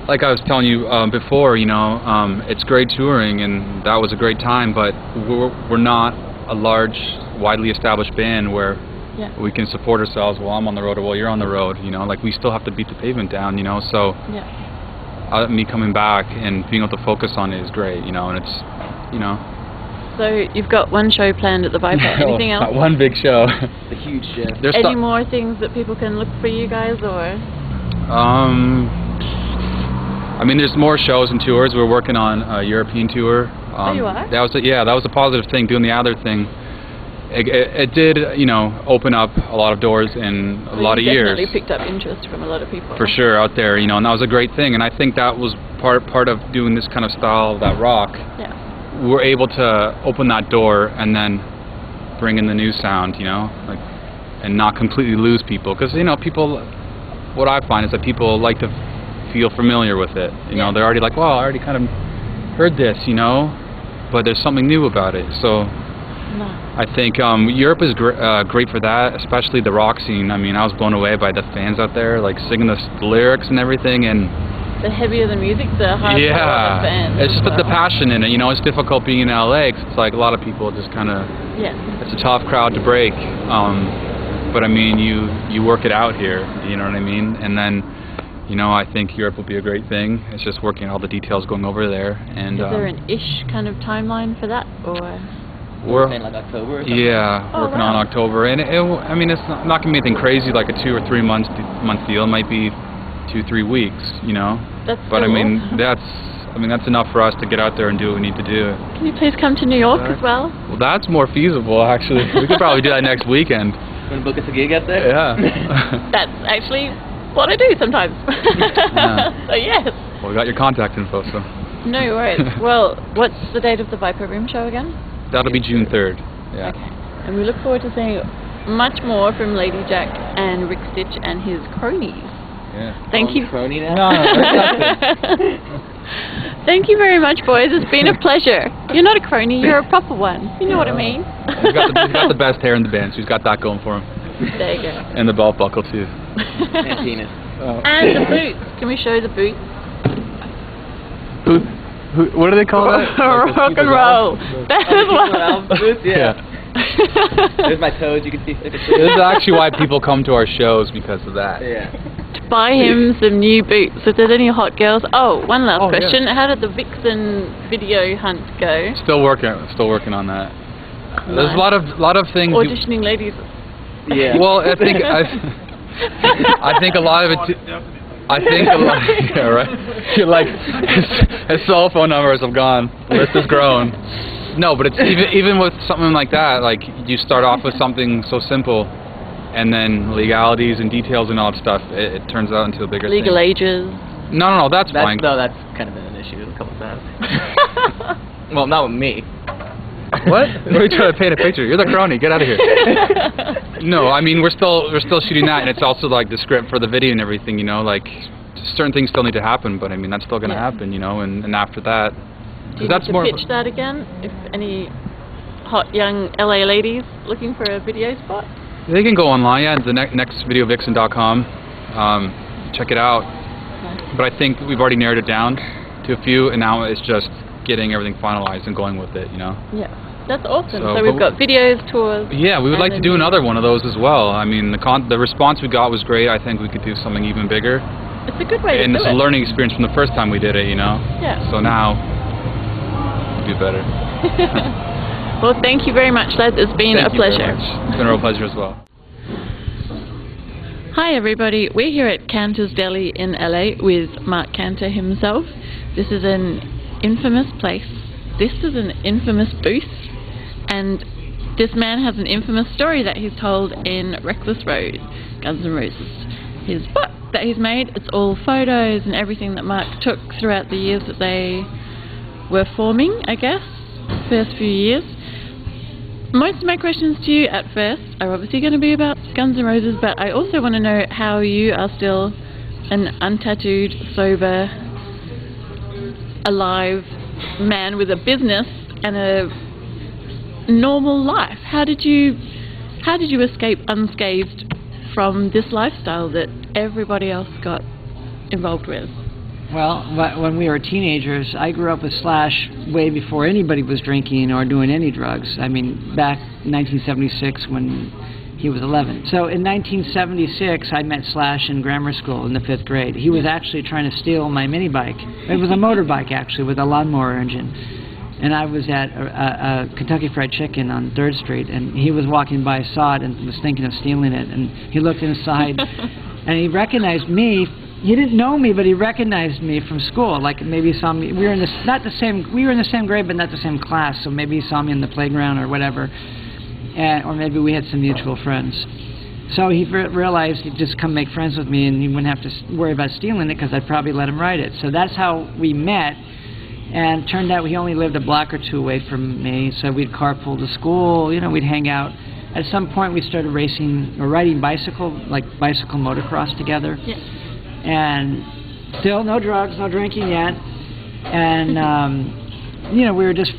like I was telling you before, you know, it's great touring and that was a great time, but we're not a large widely established band where Yeah. we can support ourselves while I'm on the road or while you're on the road, you know, like we still have to beat the pavement down, you know, so me coming back and being able to focus on it is great, you know, and it's, you know. So you've got one show planned at the Viper. Anything else? One big show. The huge show. There's Any more things that people can look for you guys, or? I mean, there's more shows and tours. We're working on a European tour. Oh, you are? That was a positive thing. Doing the Adler thing, it did, you know, open up a lot of doors in a lot of years. Definitely picked up interest from a lot of people. For sure, out there, you know, and that was a great thing. And I think that was part of doing this kind of style, that rock. Yeah. We're able to open that door and then bring in the new sound, you know, like, and not completely lose people, because you know, what I find is that people like to feel familiar with it. You know, they're already like, well, I already kind of heard this, you know, but there's something new about it. So I think Europe is great for that, especially the rock scene. I mean, I was blown away by the fans out there, like singing the lyrics and everything, and the heavier the music, the harder the fans. It's just the passion in it. You know, it's difficult being in LA, 'cause it's like a lot of people just kind of, it's a tough crowd to break. But I mean, you work it out here, you know what I mean? And then, you know, I think Europe will be a great thing. It's just working all the details going over there. And is there an ish kind of timeline for that, or? We're in like October or something? Working on October. And I mean, it's not going to be anything crazy like a 2 or 3 month deal. It might be 2-3 weeks, you know. But I mean, that's enough for us to get out there and do what we need to do. Can you please come to New York as well? Well, that's more feasible, actually. We could probably do that next weekend. Want to book us a gig out there? Yeah. That's actually what I do sometimes. So yes. Well, we got your contact info, so. No worries. Well, what's the date of the Viper Room show again? That'll be June 3rd. Yeah. Okay. And we look forward to seeing much more from Lady Jack and Rick Stitch and his cronies. Yeah. Thank you. Crony now? No, Thank you very much, boys. It's been a pleasure. You're not a crony, you're a proper one. You know what I mean? He's got the best hair in the band, so he's got that going for him. There you go. And the belt buckle, too. And penis. And the boots. Can we show the boots? What do they call that? Rock and roll. That is what. Boots, yeah. There's my toes, you can see. This is actually why people come to our shows, because of that. Yeah. To buy him some new boots. If there's any hot girls. Oh, one last question. Yeah. How did the Vixen video hunt go? Still working on that. Nice. There's a lot of things. Auditioning ladies. Yeah. Well, I think a lot of it. Yeah, right. You're like, his cell phone numbers have gone. The list has grown. No, but it's even with something like that. Like, you start off with something so simple, and then legalities and details and all that stuff. It turns out into a bigger Legal thing. ages. No, that's fine. No, that's kind of been an issue a couple times. Well, not with me. What? What are you trying to paint a picture? You're the crony. Get out of here. No, I mean, we're still shooting that, and it's also like the script for the video and everything. You know, like certain things still need to happen, but I mean that's still going to happen. You know, and after that, do you that's need to pitch that again? If any hot young LA ladies looking for a video spot, they can go online. Yeah, the nextvideovixen.com. Check it out. Nice. But I think we've already narrowed it down to a few, and now it's just getting everything finalized and going with it, you know? Yeah, that's awesome. So we've got videos, tours. Yeah, we would like to do another one of those as well. I mean, the response we got was great. I think we could do something even bigger. It's a good way to do it. And it's a learning experience from the first time we did it, you know? Yeah. So now, we'll do better. Well, thank you very much, lads. It's been a pleasure. It's been a real pleasure as well. Hi everybody, we're here at Canter's Deli in LA with Marc Canter himself. This is an infamous place. This is an infamous booth, and this man has an infamous story that he's told in Reckless Road, Guns N' Roses. His book that he's made, it's all photos and everything that Marc took throughout the years that they were forming, I guess, first few years. Most of my questions to you at first are obviously going to be about Guns N' Roses, but I also want to know how you are still an untattooed, sober, alive man with a business and a normal life. How did you escape unscathed from this lifestyle that everybody else got involved with? Well, when we were teenagers, I grew up with Slash way before anybody was drinking or doing any drugs. I mean, back in 1976 when he was 11. So in 1976, I met Slash in grammar school in the 5th grade. He was actually trying to steal my mini bike. It was a motorbike, actually, with a lawnmower engine. And I was at a Kentucky Fried Chicken on 3rd Street, and he was walking by, saw it, and was thinking of stealing it. And he looked inside, and he recognized me. He didn't know me, but he recognized me from school. Like maybe he saw me. We were in the same grade, but not the same class. So maybe he saw me in the playground or whatever. Or maybe we had some mutual friends. So he realized he'd just come make friends with me and he wouldn't have to worry about stealing it because I'd probably let him ride it. So that's how we met. And it turned out he only lived a block or two away from me, so we'd carpool to school, you know, we'd hang out. At some point we started racing or riding bicycle motocross together. Yeah. And still no drugs, no drinking yet. And, you know, we were just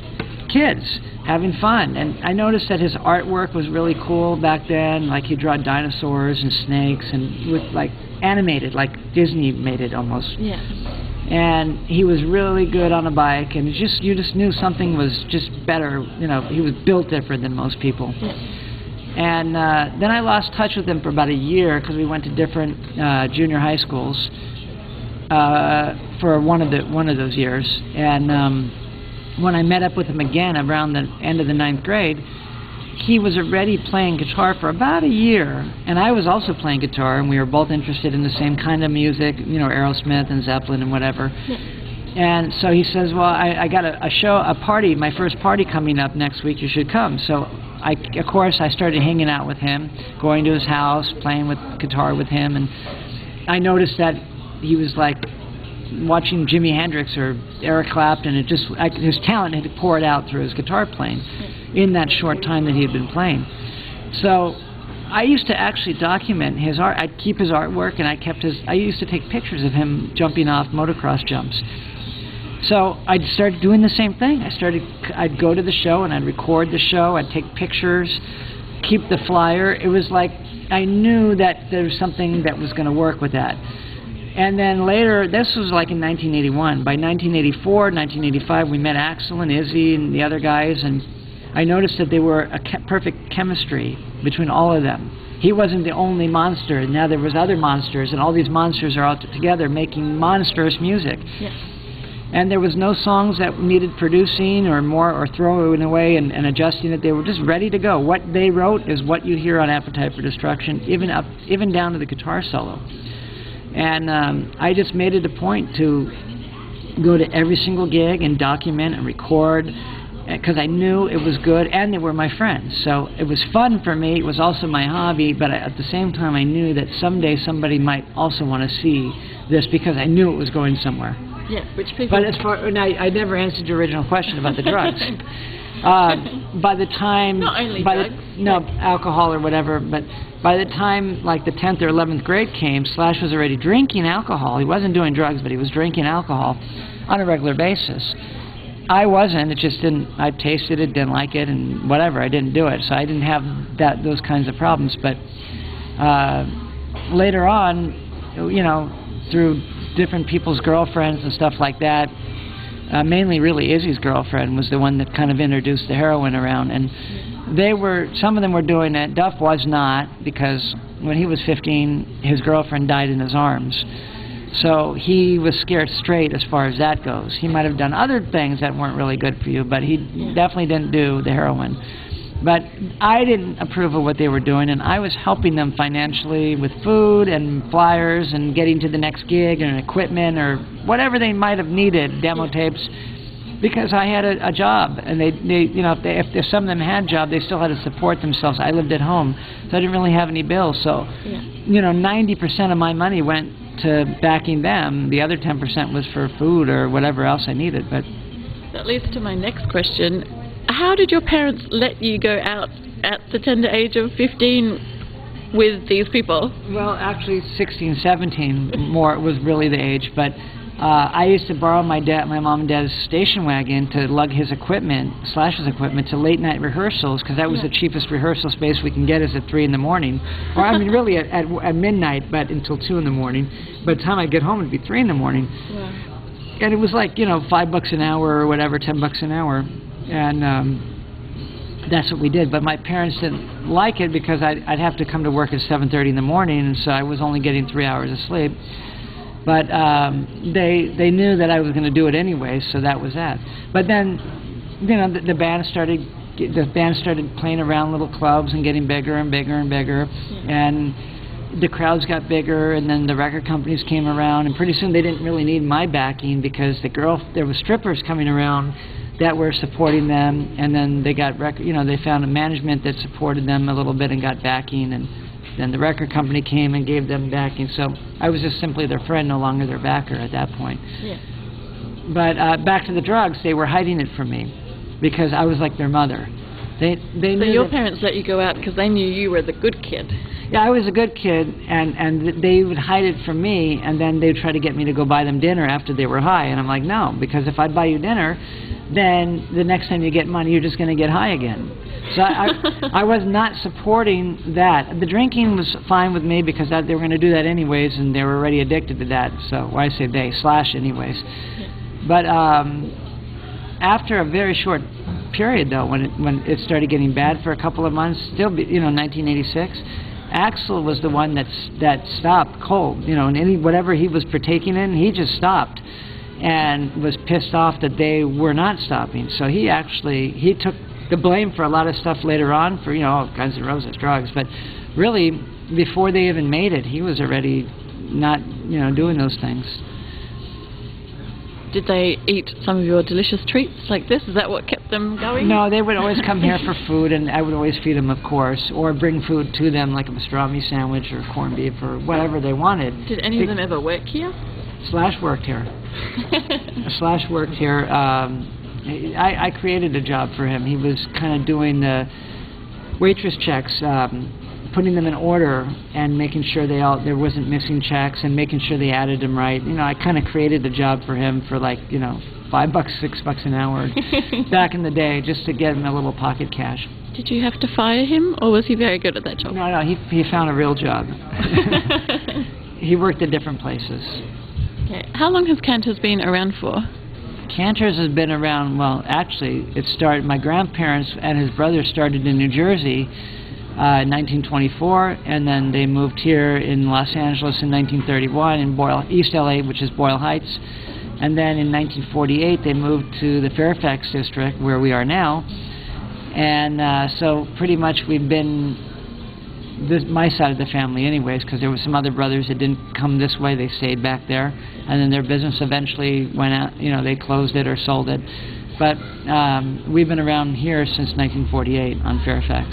kids having fun. And I noticed that his artwork was really cool back then. Like he'd draw dinosaurs and snakes and with like animated, like Disney made it almost. Yeah. And he was really good on a bike, and you just knew something was just better. You know, he was built different than most people. Yeah. And then I lost touch with him for about a year because we went to different junior high schools for one of those years. And when I met up with him again around the end of the 9th grade, he was already playing guitar for about a year, and I was also playing guitar, and we were both interested in the same kind of music, you know, Aerosmith and Zeppelin and whatever. Yeah. And so he says, well, I got a party, my first party coming up next week, you should come. So of course I started hanging out with him, going to his house, playing with guitar with him, and I noticed that he was like watching Jimi Hendrix or Eric Clapton. His talent had poured out through his guitar playing in that short time that he had been playing. So I used to actually document his art. I'd keep his artwork, and I used to take pictures of him jumping off motocross jumps. So I started doing the same thing. I'd go to the show and I'd record the show. I'd take pictures, keep the flyer. It was like I knew that there was something that was going to work with that. And then later, this was like in 1981. By 1984, 1985, we met Axl and Izzy and the other guys, and I noticed that they were a perfect chemistry between all of them. He wasn't the only monster. Now there was other monsters, and all these monsters are all together making monstrous music. Yes. And there was no songs that needed producing or throwing away and adjusting it. They were just ready to go. What they wrote is what you hear on Appetite for Destruction, even down to the guitar solo. And I just made it a point to go to every single gig and document and record, because I knew it was good, and they were my friends. So it was fun for me. It was also my hobby, but at the same time I knew that someday somebody might also want to see this, because I knew it was going somewhere. Yeah, which people... But as far, I never answered your original question about the drugs. By the time... Not only drugs. Alcohol or whatever, but by the time like the 10th or 11th grade came, Slash was already drinking alcohol. He wasn't doing drugs, but he was drinking alcohol on a regular basis. I wasn't. It just didn't... I tasted it, didn't like it, and whatever. I didn't do it, so I didn't have those kinds of problems. But later on, you know, through different people's girlfriends and stuff like that, mainly really Izzy's girlfriend was the one that kind of introduced the heroin around, and some of them were doing it. Duff was not, because when he was 15, his girlfriend died in his arms. So he was scared straight as far as that goes. He might have done other things that weren't really good for you, but he definitely didn't do the heroin. But I didn't approve of what they were doing, and I was helping them financially with food and flyers and getting to the next gig and equipment or whatever they might have needed, demo tapes, because I had a job. And they you know, if some of them had a job, they still had to support themselves. I lived at home, so I didn't really have any bills. So, you know, 90% of my money went to backing them. The other 10% was for food or whatever else I needed. But that leads to my next question. How did your parents let you go out at the tender age of 15 with these people? Well, actually 16, 17 more was really the age, but I used to borrow my mom and dad's station wagon to lug his equipment, Slash's equipment, to late night rehearsals, because that was the cheapest rehearsal space we can get is at 3 in the morning. Or I mean, really at midnight, but until 2 in the morning. By the time I get home, it'd be 3 in the morning. Wow. And it was like, you know, $5 an hour or whatever, $10 an hour, and that's what we did. But my parents didn't like it because I'd have to come to work at 7:30 in the morning, and so I was only getting 3 hours of sleep. But they knew that I was going to do it anyway, so that was that. But then, you know, the band started playing around little clubs and getting bigger and bigger and bigger, and the crowds got bigger, and then the record companies came around, and pretty soon they didn't really need my backing because there was strippers coming around that were supporting them, and then they got they found a management that supported them a little bit and got backing, and then the record company came and gave them backing. So I was just simply their friend, no longer their backer at that point. Yeah. But back to the drugs, they were hiding it from me because I was like their mother. They knew your parents let you go out because they knew you were the good kid. Yeah, I was a good kid, and they would hide it from me, and then they'd try to get me to go buy them dinner after they were high, and I'm like, no, because if I'd buy you dinner, then the next time you get money, you're just going to get high again. So I was not supporting that. The drinking was fine with me because they were going to do that anyways, and they were already addicted to that. So why I say they, Slash anyways. But after a very short period, though, when it started getting bad for a couple of months, 1986, Axl was the one that stopped cold. And whatever he was partaking in, he just stopped, and was pissed off that they were not stopping. So he took the blame for a lot of stuff later on for all kinds of Roses drugs. But really, before they even made it, he was already not doing those things. Did they eat some of your delicious treats like this? Is that what kept them going? No, they would always come here for food, and I would always feed them, of course, or bring food to them, like a pastrami sandwich or corned beef or whatever they wanted. Did any of them ever work here? Slash worked here. Slash worked here. I created a job for him. He was kind of doing the waitress checks, putting them in order and making sure there wasn't missing checks and making sure they added them right. I kind of created a job for him for $5, $6 an hour back in the day, just to get him a little pocket cash. Did you have to fire him, or was he very good at that job? No, he found a real job. He worked at different places. Okay. How long has Canter's been around for? Canter's has been around, well, actually, my grandparents and his brother started in New Jersey in 1924, and then they moved here in Los Angeles in 1931 in East LA, which is Boyle Heights. And then in 1948, they moved to the Fairfax district, where we are now. And so pretty much we've been my side of the family anyways, because there were some other brothers that didn't come this way. They stayed back there, and then their business eventually went out. They closed it or sold it. But we've been around here since 1948 on Fairfax.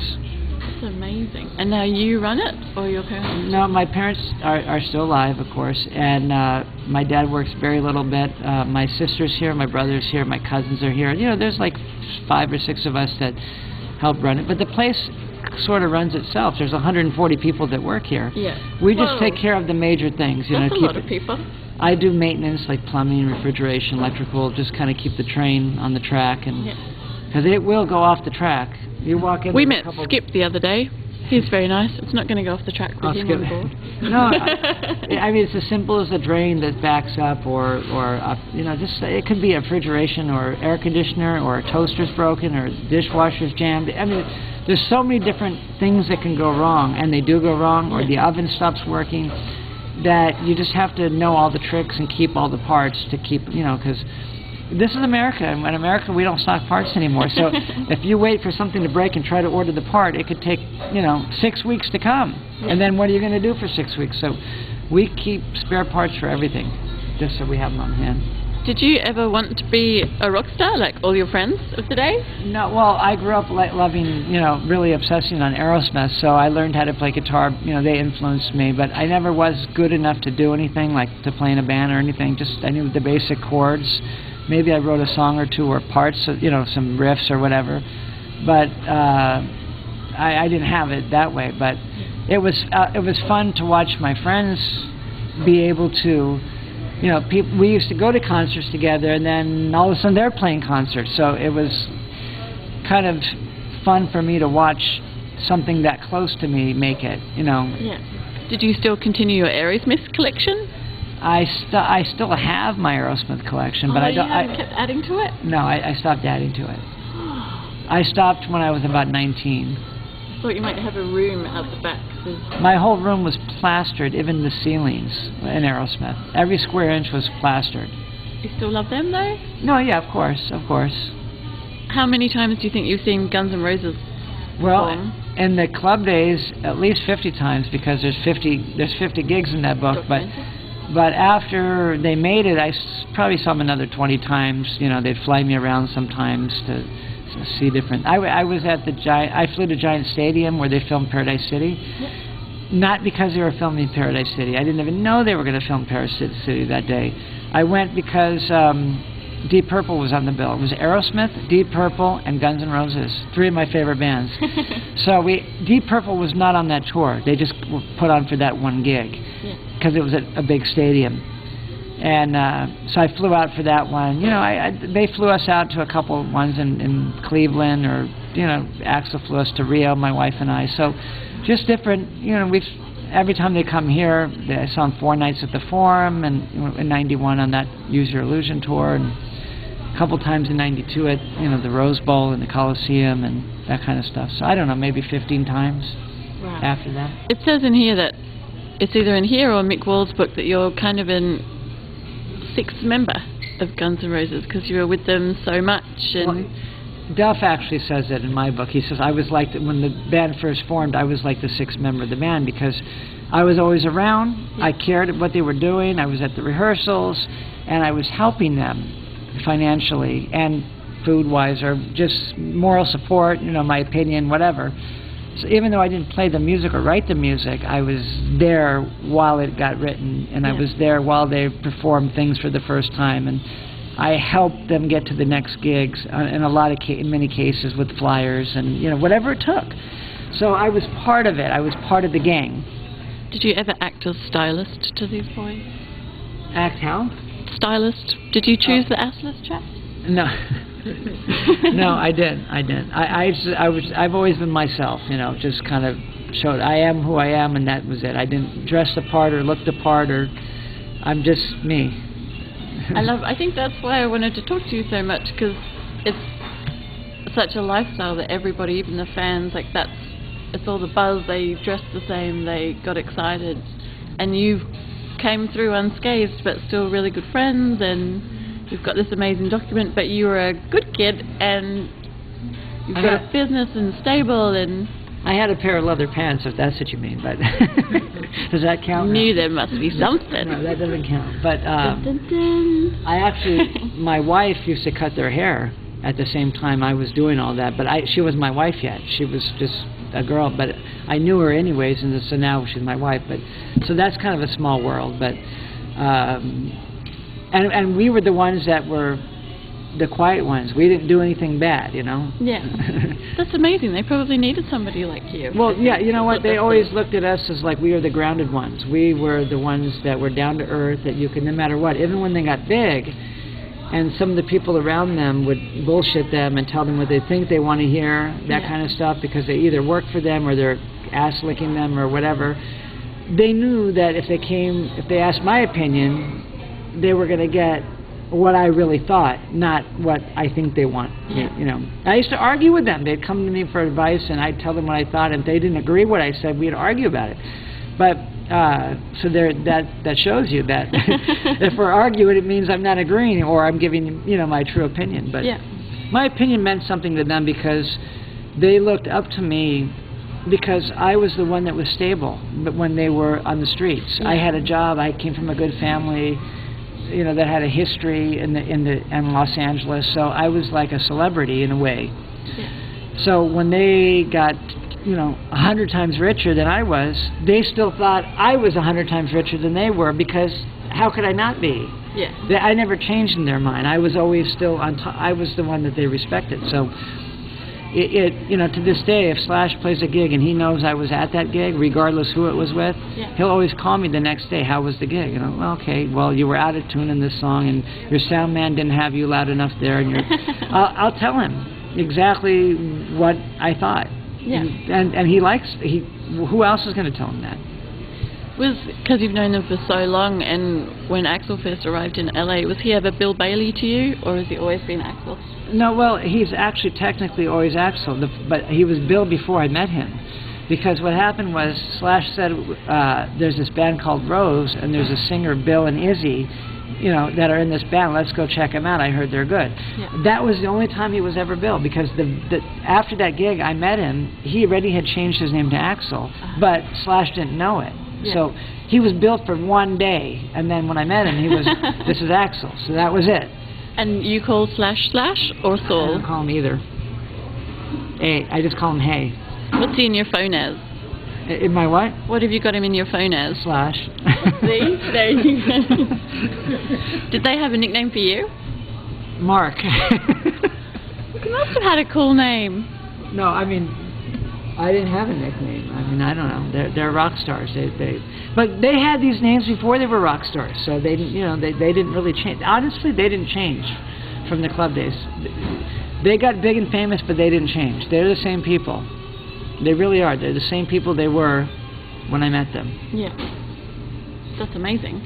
That's amazing. And now you run it, or your parents? No, my parents are still alive, of course, and my dad works very little bit. My sister's here, my brother's here, my cousins are here. There's like 5 or 6 of us that help run it. But the place sort of runs itself. There's 140 people that work here. Yeah. We just take care of the major things. That's a lot of people. I do maintenance like plumbing, refrigeration, electrical, just kind of keep the train on the track, and because it will go off the track. You walk in. We met Skip the other day. He's very nice. It's not going to go off the track with him on board. No, I mean, it's as simple as a drain that backs up, or just it could be a refrigeration or air conditioner, or a toaster's broken, or dishwasher's jammed. I mean, there's so many different things that can go wrong, and they do go wrong, or the oven stops working, that you just have to know all the tricks and keep all the parts to keep, because this is America, and in America we don't stock parts anymore. So if you wait for something to break and try to order the part, it could take 6 weeks to come, and then what are you going to do for 6 weeks? So we keep spare parts for everything, just so we have them on hand. Did you ever want to be a rock star like all your friends of the day? No, well, I grew up loving, really obsessing on Aerosmith, so I learned how to play guitar. They influenced me, but I never was good enough to do anything, like to play in a band or anything. Just I knew the basic chords. Maybe I wrote a song or two or parts, some riffs or whatever, but I didn't have it that way. But it was fun to watch my friends be able to you know, we used to go to concerts together, and then all of a sudden they're playing concerts. So it was kind of fun for me to watch something that close to me make it, you know. Yeah. Did you still continue your Aerosmith collection? I still have my Aerosmith collection, but I don't. You kept adding to it? No, I stopped adding to it. I stopped when I was about 19. I thought you might have a room out the back. My whole room was plastered, even the ceilings in Aerosmith. Every square inch was plastered. You still love them though? No, yeah, of course, of course. How many times do you think you've seen Guns N' Roses? Well, in the club days, at least 50 times, because there's 50 gigs in that book. But after they made it, I probably saw them another 20 times. You know, they'd fly me around sometimes to see different. I was at the Giant. I flew to Giant Stadium where they filmed Paradise City. Yep. Not because they were filming Paradise City. I didn't even know they were going to film Paradise City that day. I went because Deep Purple was on the bill. It was Aerosmith, Deep Purple, and Guns N' Roses. 3 of my favorite bands. So Deep Purple was not on that tour. They just were put on for that one gig because it was at a big stadium. And so I flew out for that one. You know, they flew us out to a couple of ones in Cleveland, or, you know, Axel flew us to Rio, my wife and I. So just different, you know, every time they come here, I saw them 4 nights at the Forum, and in '91 on that Use Your Illusion tour, and a couple times in '92 at, you know, the Rose Bowl and the Coliseum and that kind of stuff. So I don't know, maybe 15 times after that. It says in here that it's either in here or Mick Wall's book that you're kind of an 6th member of Guns N' Roses because you were with them so much. And Duff actually says that in my book. He says, I was like, when the band first formed, I was like the 6th member of the band because I was always around. I cared what they were doing. I was at the rehearsals, and I was helping them financially and food-wise, or just moral support, you know, my opinion, whatever. So even though I didn't play the music or write the music, I was there while it got written, and I was there while they performed things for the first time, and I helped them get to the next gigs in in many cases with flyers and, you know, whatever it took. So I was part of it. I was part of the gang. Did you ever act as stylist to these boys? Act how? Stylist. Did you choose the assless chaps? No. No, I didn't. I've always been myself, you know, just kind of showed I am who I am, and that was it. I didn't dress the part or look the part, or I'm just me. I think that's why I wanted to talk to you so much, because it's such a lifestyle that everybody, even the fans, like it's all the buzz. They dressed the same, they got excited, and you came through unscathed, but still really good friends, and you've got this amazing document. But you were a good kid, and you've got a business and stable, and I had a pair of leather pants, if that's what you mean, but does that count? Knew there must be something. No, that doesn't count. But I actually, my wife used to cut their hair at the same time I was doing all that, but she wasn't my wife yet. She was just a girl, but I knew her anyways, and so now she's my wife. But so that's kind of a small world. But and we were the ones that were the quiet ones. We didn't do anything bad, you know. Yeah, that's amazing. They probably needed somebody like you. Well, yeah, you know what? They always looked at us as like we were the grounded ones. We were the ones that were down to earth, that you could, no matter what, even when they got big, and some of the people around them would bullshit them and tell them what they think they want to hear, that kind of stuff, because they either work for them or they're ass licking them or whatever. They knew that if they asked my opinion, they were going to get what I really thought, not what I think they want. You know, I used to argue with them. They'd come to me for advice, and I'd tell them what I thought. And if they didn't agree with what I said, we'd argue about it. But so that shows you that if we're arguing, it means I'm not agreeing, or I'm giving, you know, my true opinion. But my opinion meant something to them because they looked up to me, because I was the one that was stable. But when they were on the streets, I had a job. I came from a good family, you know, that had a history in Los Angeles. So I was like a celebrity in a way. So when they got, you know, 100 times richer than I was, they still thought I was 100 times richer than they were, because how could I not be? I never changed in their mind. I was always still on top. I was the one that they respected. So to this day, if Slash plays a gig and he knows I was at that gig, regardless who it was with, he'll always call me the next day. How was the gig? Well, okay, well, you were out of tune in this song, and your sound man didn't have you loud enough there, and I'll tell him exactly what I thought. Yeah. And who else is going to tell him that? Was because you've known them for so long, and when Axel first arrived in LA, was he ever Bill Bailey to you, or has he always been Axel? No, well, he's actually technically always Axel, but he was Bill before I met him. Because what happened was Slash said there's this band called Rose, and there's a singer, Bill and Izzy, that are in this band. Let's go check them out. I heard they're good. Yeah. That was the only time he was ever Bill, because after that gig I met him, he already had changed his name to Axel, but Slash didn't know it. Yeah. So he was Bill for one day, and then when I met him, he was, this is Axel. So that was it. And you call Slash or Saul? I don't call him either. Hey, I just call him Hey. What's he in your phone as? In my what? What have you got him in your phone as? Slash. See? There you go. Did they have a nickname for you? Mark. You must have had a cool name. No, I mean, I didn't have a nickname. I mean, I don't know. They're rock stars. But they had these names before they were rock stars, so they didn't really change. Honestly, they didn't change from the club days. They got big and famous, but they didn't change. They're the same people. They really are. They're the same people they were when I met them. Yeah. That's amazing.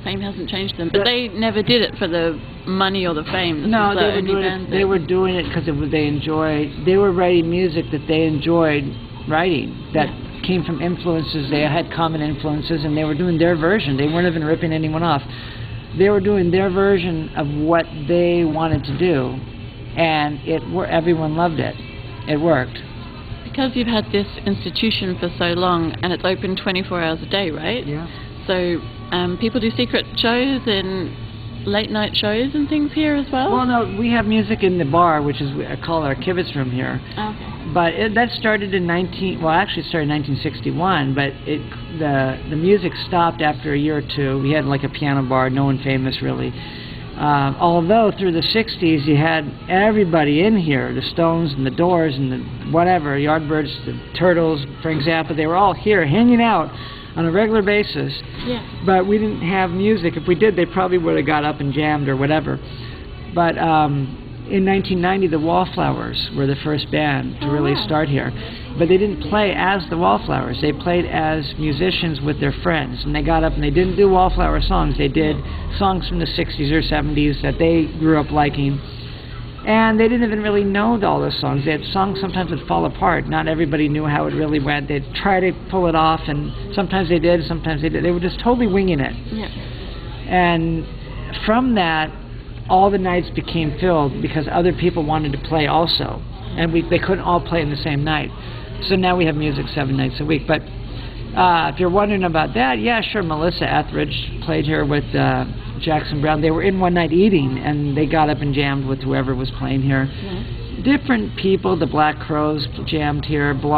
Fame hasn't changed them. But they never did it for the money or the fame. No, they were doing it because they were writing music that they enjoyed writing, that came from influences. They had common influences, and they were doing their version. They weren't even ripping anyone off. They were doing their version of what they wanted to do, and everyone loved it. It worked. Because you've had this institution for so long, and it's open 24 hours a day, right? Yeah. So people do secret shows and late night shows and things here as well? Well, no, we have music in the bar, which is called our Kibitz Room here. Okay. But that started in it started in 1961, but the music stopped after a year or two. We had like a piano bar, no one famous really. Although through the 60s you had everybody in here, the Stones and the Doors and the whatever, Yardbirds, the Turtles, for example, they were all here hanging out on a regular basis. Yeah. But we didn't have music. If we did, they probably would have got up and jammed or whatever. But in 1990, the Wallflowers were the first band to really start here. But they didn't play as the Wallflowers. They played as musicians with their friends. And they got up and they didn't do Wallflower songs. They did songs from the 60s or 70s that they grew up liking. And they didn't even really know all those songs. They had songs sometimes would fall apart. Not everybody knew how it really went. They'd try to pull it off, and sometimes they did, sometimes they did. They were just totally winging it. Yeah. And from that, all the nights became filled because other people wanted to play also. And they couldn't all play in the same night. So now we have music 7 nights a week. But if you're wondering about that, yeah, sure, Melissa Etheridge played here with Jackson Browne. They were in one night eating, and they got up and jammed with whoever was playing here. Different people, the Black Crowes jammed here, Chrissy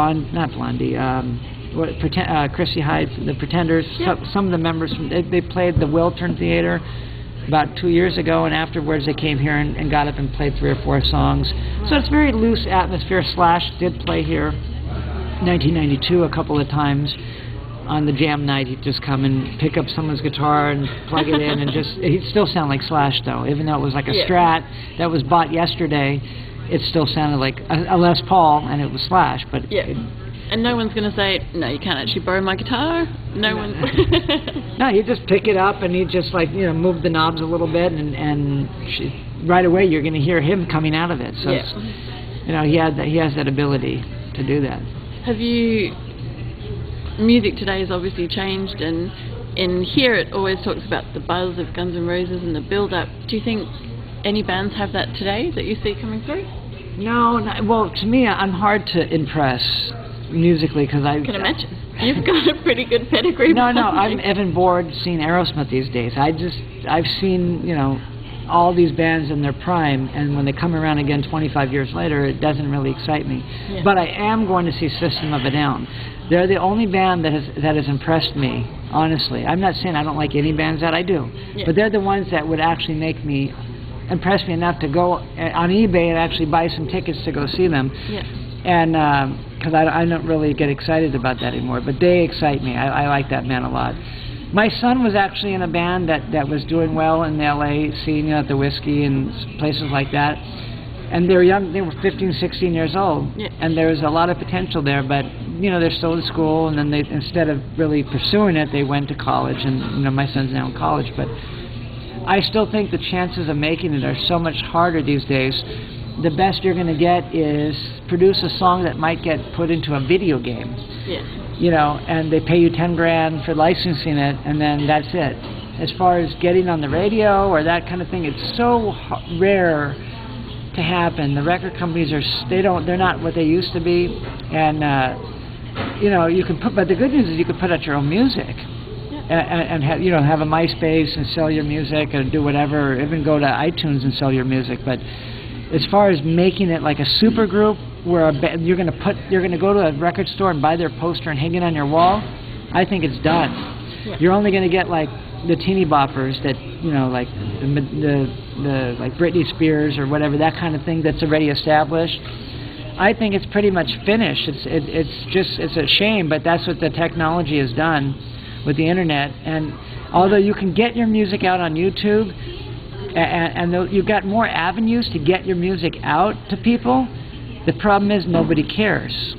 Hyde, the Pretenders, some of the members, they played the Wiltern Theater about 2 years ago, and afterwards they came here and got up and played 3 or 4 songs. So it's a very loose atmosphere. Slash did play here 1992 a couple of times. On the jam night, he'd just come and pick up someone's guitar and plug it in, and he'd still sound like Slash, though. Even though it was like a Strat that was bought yesterday, it still sounded like a Les Paul, and it was Slash. But and no one's going to say, no, you can't actually borrow my guitar? No one's... No, he'd just pick it up, and he'd just move the knobs a little bit, and right away you're going to hear him coming out of it. So he has that ability to do that. Have you... Music today has obviously changed, and in here it always talks about the buzz of Guns N' Roses and the build-up. Do you think any bands have that today that you see coming through? No, well, to me, I'm hard to impress musically because I can imagine. You've got a pretty good pedigree. No, I'm even bored seeing Aerosmith these days. I've seen, all these bands in their prime, and when they come around again 25 years later, it doesn't really excite me. Yeah. But I am going to see System of a Down. They're the only band that has impressed me, honestly. I'm not saying I don't like any bands that I do, but they're the ones that would actually make me impressed me enough to go on eBay and actually buy some tickets to go see them. Yeah. And because I don't really get excited about that anymore, but they excite me. I like that band a lot. My son was actually in a band that was doing well in the LA scene, at the Whiskey and places like that. And they were young, they were 15, 16 years old. Yeah. And there was a lot of potential there, but, they're still in school, and then they, instead of really pursuing it, they went to college, and, my son's now in college. But I still think the chances of making it are so much harder these days. The best you're going to get is produce a song that might get put into a video game. Yeah. And they pay you 10 grand for licensing it, and then that's it. As far as getting on the radio or that kind of thing, it's so rare to happen. The record companies they're not what they used to be, and you can put. But the good news is you can put out your own music, and have have a MySpace and sell your music, or do whatever, or even go to iTunes and sell your music. But as far as making it like a super group where you're going to go to a record store and buy their poster and hang it on your wall, I think it's done. Yeah. You're only going to get like the teeny boppers that like the like Britney Spears or whatever, that kind of thing that's already established. I think it's pretty much finished. It's a shame, but that's what the technology has done with the internet. And although you can get your music out on YouTube, and you've got more avenues to get your music out to people, the problem is nobody cares,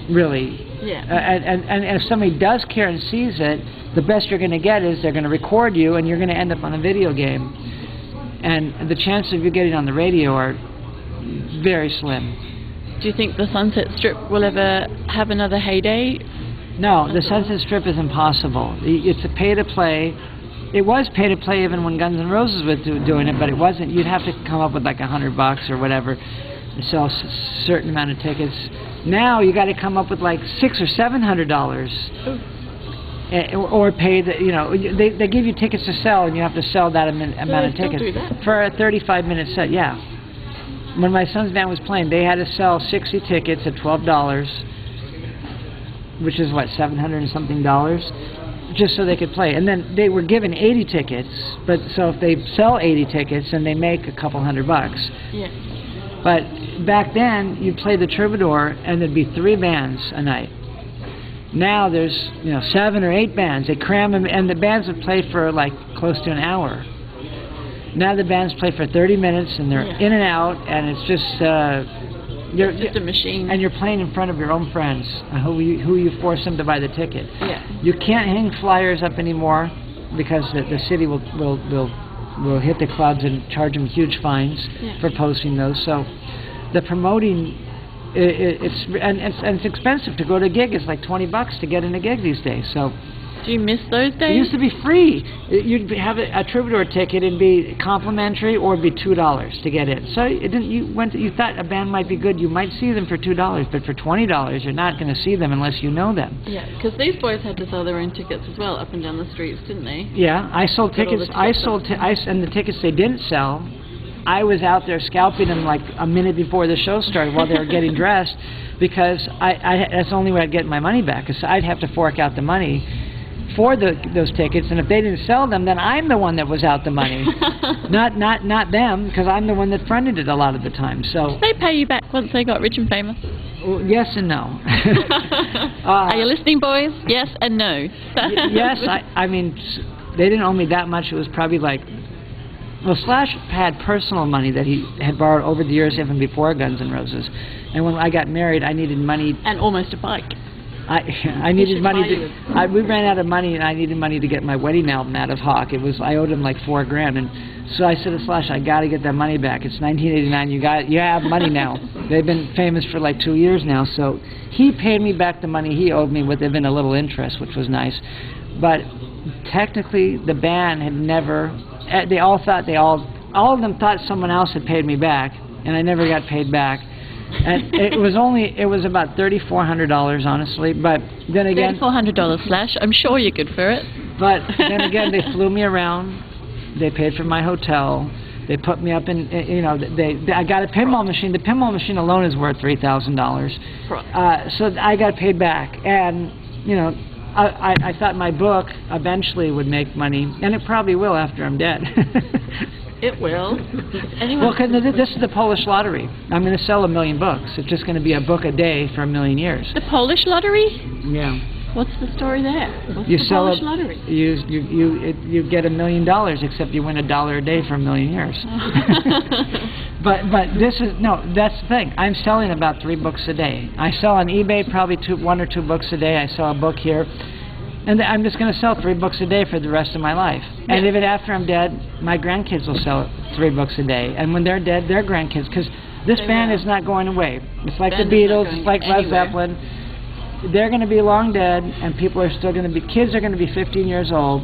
really. Yeah. And if somebody does care and sees it, the best you're going to get is they're going to record you, and you're going to end up on a video game. And the chances of you getting on the radio are very slim. Do you think the Sunset Strip will ever have another heyday? No, the Sunset Strip is impossible. It's a pay-to-play. It was pay-to-play even when Guns N' Roses was doing it, but it wasn't. You'd have to come up with like $100 or whatever to sell a certain amount of tickets. Now you got to come up with like $600 or $700, or pay they give you tickets to sell, and you have to sell that amount of tickets for a 35-minute set. Yeah. When my son's band was playing, they had to sell 60 tickets at $12, which is what, $700 and something, just so they could play. And then they were given 80 tickets, but so if they sell 80 tickets, then they make a couple $100. Yeah. But back then, you'd play the Troubadour, and there'd be 3 bands a night. Now there's 7 or 8 bands. They cram them, and the bands would play for like close to an hour. Now the bands play for 30 minutes, and they're in and out, and it's just you're just a machine. And you're playing in front of your own friends, who you force them to buy the ticket. Yeah. You can't hang flyers up anymore because the city will hit the clubs and charge them huge fines for posting those. So the promoting, it's expensive to go to a gig. It's like $20 to get in a gig these days. So do you miss those days? It used to be free. You'd have a Troubadour ticket and be complimentary, or it'd be $2 to get in. So you thought a band might be good. You might see them for $2, but for $20, you're not going to see them unless you know them. Yeah, because these boys had to sell their own tickets as well, up and down the streets, didn't they? Yeah, I sold tickets. And the tickets they didn't sell, I was out there scalping them like a minute before the show started while they were getting dressed, because that's the only way I'd get my money back. Because I'd have to fork out the money for those tickets, and if they didn't sell them, then I'm the one that was out the money, not them, because I'm the one that fronted it a lot of the time. So did they pay you back once they got rich and famous? Well, yes and no. Are you listening, boys? Yes and no. Yes, I mean, they didn't owe me that much. It was probably like, well, Slash had personal money that he had borrowed over the years, even before Guns N' Roses. And when I got married, I needed money. And almost a bike. I needed money we ran out of money, and I needed money to get my wedding album out of Hawk. I owed him like $4,000, and so I said to Slash, I got to get that money back. It's 1989. You have money now. They've been famous for like 2 years now, so he paid me back the money he owed me with even a little interest, which was nice. But technically, the band had never. They all thought all of them thought someone else had paid me back, and I never got paid back. And it was about $3,400, honestly. But then again, $3,400, Slash. I'm sure you're good for it. But then again, they flew me around. They paid for my hotel. They put me up in, I got a pinball machine. The pinball machine alone is worth $3,000. So I got paid back, and I thought my book eventually would make money, and it probably will after I'm dead. It will. Anyone? Well, 'cause this is the Polish lottery. I'm going to sell 1 million books. It's just going to be a book a day for 1 million years. The Polish lottery? Yeah. What's the story there? What's You the sell Polish it. lottery? You get $1 million, except you win $1 a day for 1 million years. But this is that's the thing. I'm selling about 3 books a day. I sell on eBay probably 1 or 2 books a day. I sell a book here. And I'm just going to sell 3 books a day for the rest of my life. Yeah. And even after I'm dead, my grandkids will sell 3 books a day. And when they're dead, their grandkids, because this band is not going away. It's like the Beatles, it's like Led Zeppelin. They're going to be long dead, and people are still going to be, kids are going to be 15 years old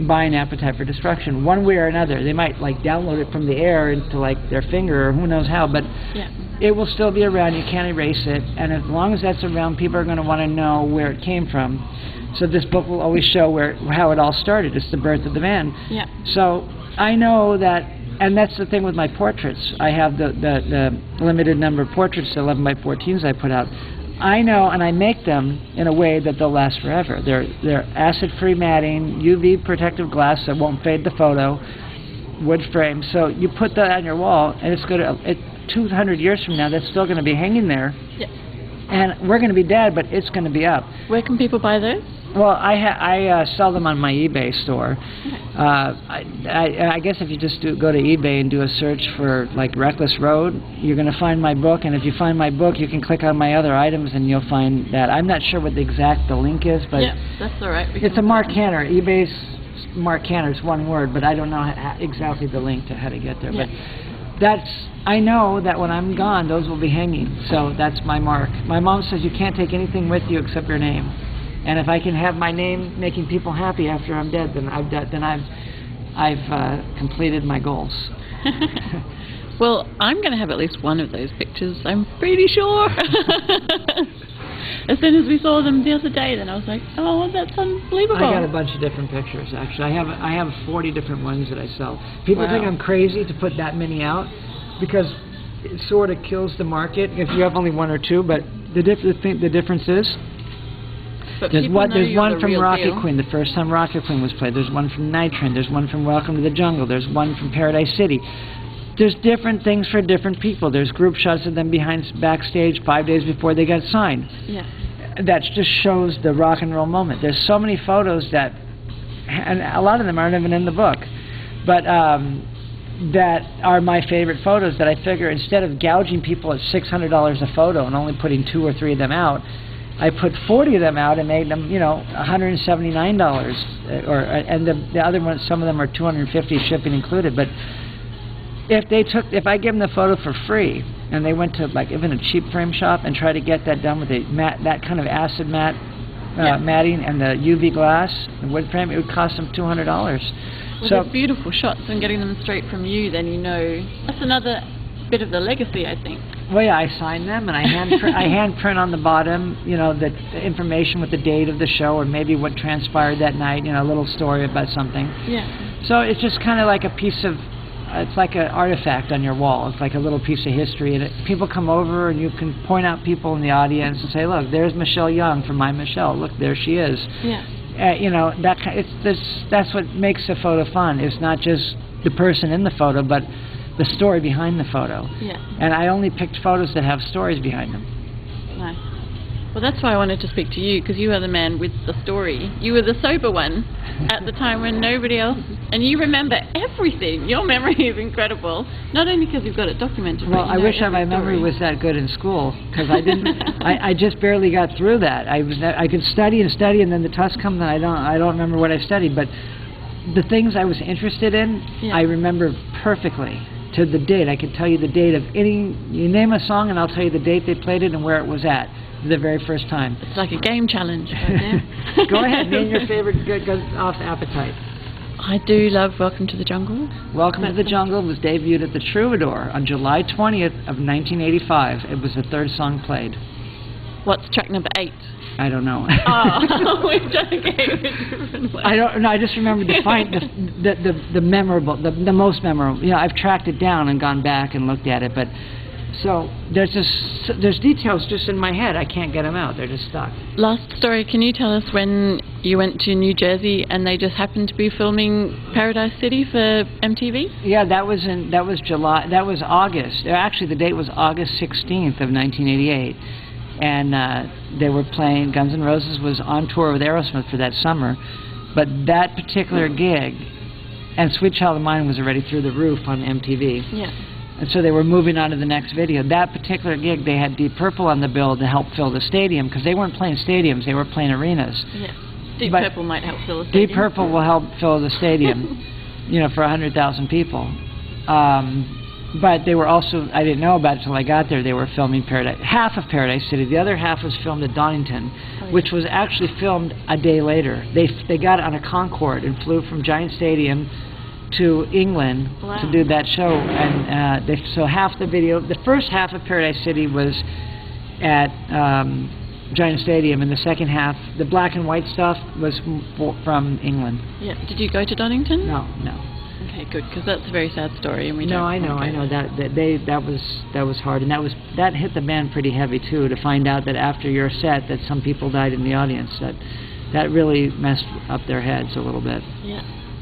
buying Appetite for Destruction, one way or another. They might like download it from the air into like their finger or who knows how, but it will still be around. You can't erase it. And as long as that's around, people are going to want to know where it came from. So this book will always show how it all started. It's the birth of the band. Yeah. So I know that, and that's the thing with my portraits. I have the limited number of portraits, the 11 by 14s I put out. I know, and I make them in a way that they'll last forever. They're acid-free matting, UV protective glass that won't fade the photo, wood frame. So you put that on your wall, and it's going to, 200 years from now, that's still going to be hanging there. Yeah. And we're going to be dead, but it's going to be up. Where can people buy those? Well, I sell them on my eBay store. I guess if you just go to eBay and do a search for like Reckless Road, you're going to find my book. And if you find my book, you can click on my other items, and you'll find that. I'm not sure what the link is, but that's all right. It's a Marc Canter. eBay's Marc Canter is one word, but I don't know exactly the link to how to get there. But I know that when I'm gone, those will be hanging. So that's my mark. My mom says you can't take anything with you except your name. And if I can have my name making people happy after I'm dead, then I've completed my goals. Well, I'm going to have at least one of those pictures. I'm pretty sure. As soon as we saw them the other day, then I was like, oh, that's unbelievable. I got a bunch of different pictures, actually. I have 40 different ones that I sell. People think I'm crazy to put that many out because it sort of kills the market if you have only 1 or 2. But the difference is there's one from Rocket Queen, the first time Rocket Queen was played. There's one from Nitrin. There's one from Welcome to the Jungle. There's one from Paradise City. There's different things for different people. There's group shots of them backstage 5 days before they got signed. Yeah. That just shows the rock and roll moment. There's so many photos that, and a lot of them aren't even in the book, but that are my favorite photos that I figure instead of gouging people at $600 a photo and only putting 2 or 3 of them out, I put 40 of them out and made them, $179. And the other ones, some of them are $250 shipping included. But if I give them the photo for free and they went to like even a cheap frame shop and try to get that done with that kind of acid matte matting and the UV glass and wood frame, it would cost them $200. Well, they're beautiful shots, and getting them straight from you, then that's another bit of the legacy, I think. Well, yeah, I sign them, and I hand print on the bottom, the information with the date of the show, or maybe what transpired that night, a little story about something. Yeah. So it's just kind of like a piece of, it's like an artifact on your wall. It's like a little piece of history, and people come over, and you can point out people in the audience and say, look, there's Michelle Young from My Michelle. Look, there she is. Yeah. That's what makes a photo fun. It's not just the person in the photo, but the story behind the photo. Yeah. And I only picked photos that have stories behind them. Nice. Well, that's why I wanted to speak to you, because you are the man with the story. You were the sober one at the time when nobody else, and you remember everything. Your memory is incredible. Not only because you've got it documented. Well, I wish my memory was that good in school, because I didn't. I just barely got through that. I could study and study, and then the test comes, and I don't remember what I studied. But the things I was interested in, I remember perfectly. To the date. I could tell you the date of you name a song and I'll tell you the date they played it and where it was at the very first time. It's like a game challenge right there. Go ahead, name your favorite goes off Appetite. I do love Welcome to the Jungle. Welcome to the Jungle was debuted at the Troubadour on July 20th of 1985. It was the 3rd song played. What's track number 8? I don't know. Oh, we've done a game a different way. I don't know. I just remember the memorable, the most memorable. I've tracked it down and gone back and looked at it, but So there's details just in my head. I can't get them out. They're just stuck. Last story, can you tell us when you went to New Jersey and they just happened to be filming Paradise City for MTV? Yeah, that was August. Actually, the date was August 16th of 1988. And they were playing, Guns N' Roses was on tour with Aerosmith for that summer. But that particular gig, and Sweet Child of Mine was already through the roof on MTV. Yeah. And so they were moving on to the next video. That particular gig, they had Deep Purple on the bill to help fill the stadium, because they weren't playing stadiums, they were playing arenas. Yeah. Deep Purple might help fill the stadium. Deep Purple will help fill the stadium, for 100,000 people. But they were also, I didn't know about it until I got there, they were filming half of Paradise City. The other half was filmed at Donington, which was actually filmed a day later. They got on a Concorde and flew from Giant Stadium to England to do that show, and so half the video, the first half of Paradise City was at Giant Stadium, and the second half, the black and white stuff, was from England. Yeah. Did you go to Donington? No. Okay, good, because that's a very sad story, and we don't. No, I know that was hard, and that hit the band pretty heavy too. To find out that after your set, that some people died in the audience, that really messed up their heads a little bit. Yeah,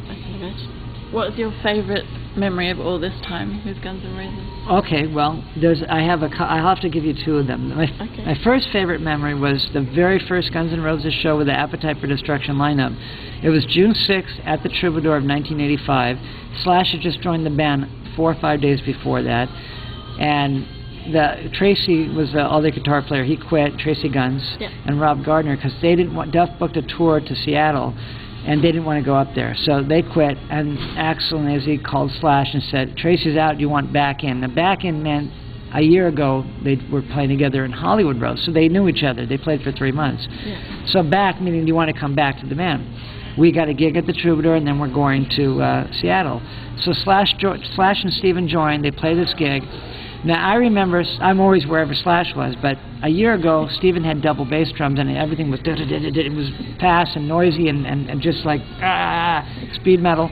I can imagine. What's your favorite memory of all this time with Guns N' Roses? Okay, well, I'll have to give you two of them. My first favorite memory was the very first Guns N' Roses show with the Appetite for Destruction lineup. It was June 6th at the Troubadour of 1985. Slash had just joined the band 4 or 5 days before that, and Tracy was the other guitar player. He quit, Tracy Guns, and Rob Gardner, because they didn't want. Duff booked a tour to Seattle, and they didn't want to go up there, so they quit. And Axl and Izzy called Slash and said, "Tracy's out. You want back in?" The back in meant a year ago they were playing together in Hollywood Road, so they knew each other. They played for 3 months. Yeah. So back meaning you want to come back to the band. We got a gig at the Troubadour, and then we're going to Seattle. So Slash and Steven joined. They played this gig. Now, I remember, I'm always wherever Slash was, but a year ago, Steven had double bass drums, and everything was, it was fast and noisy and just like, speed metal.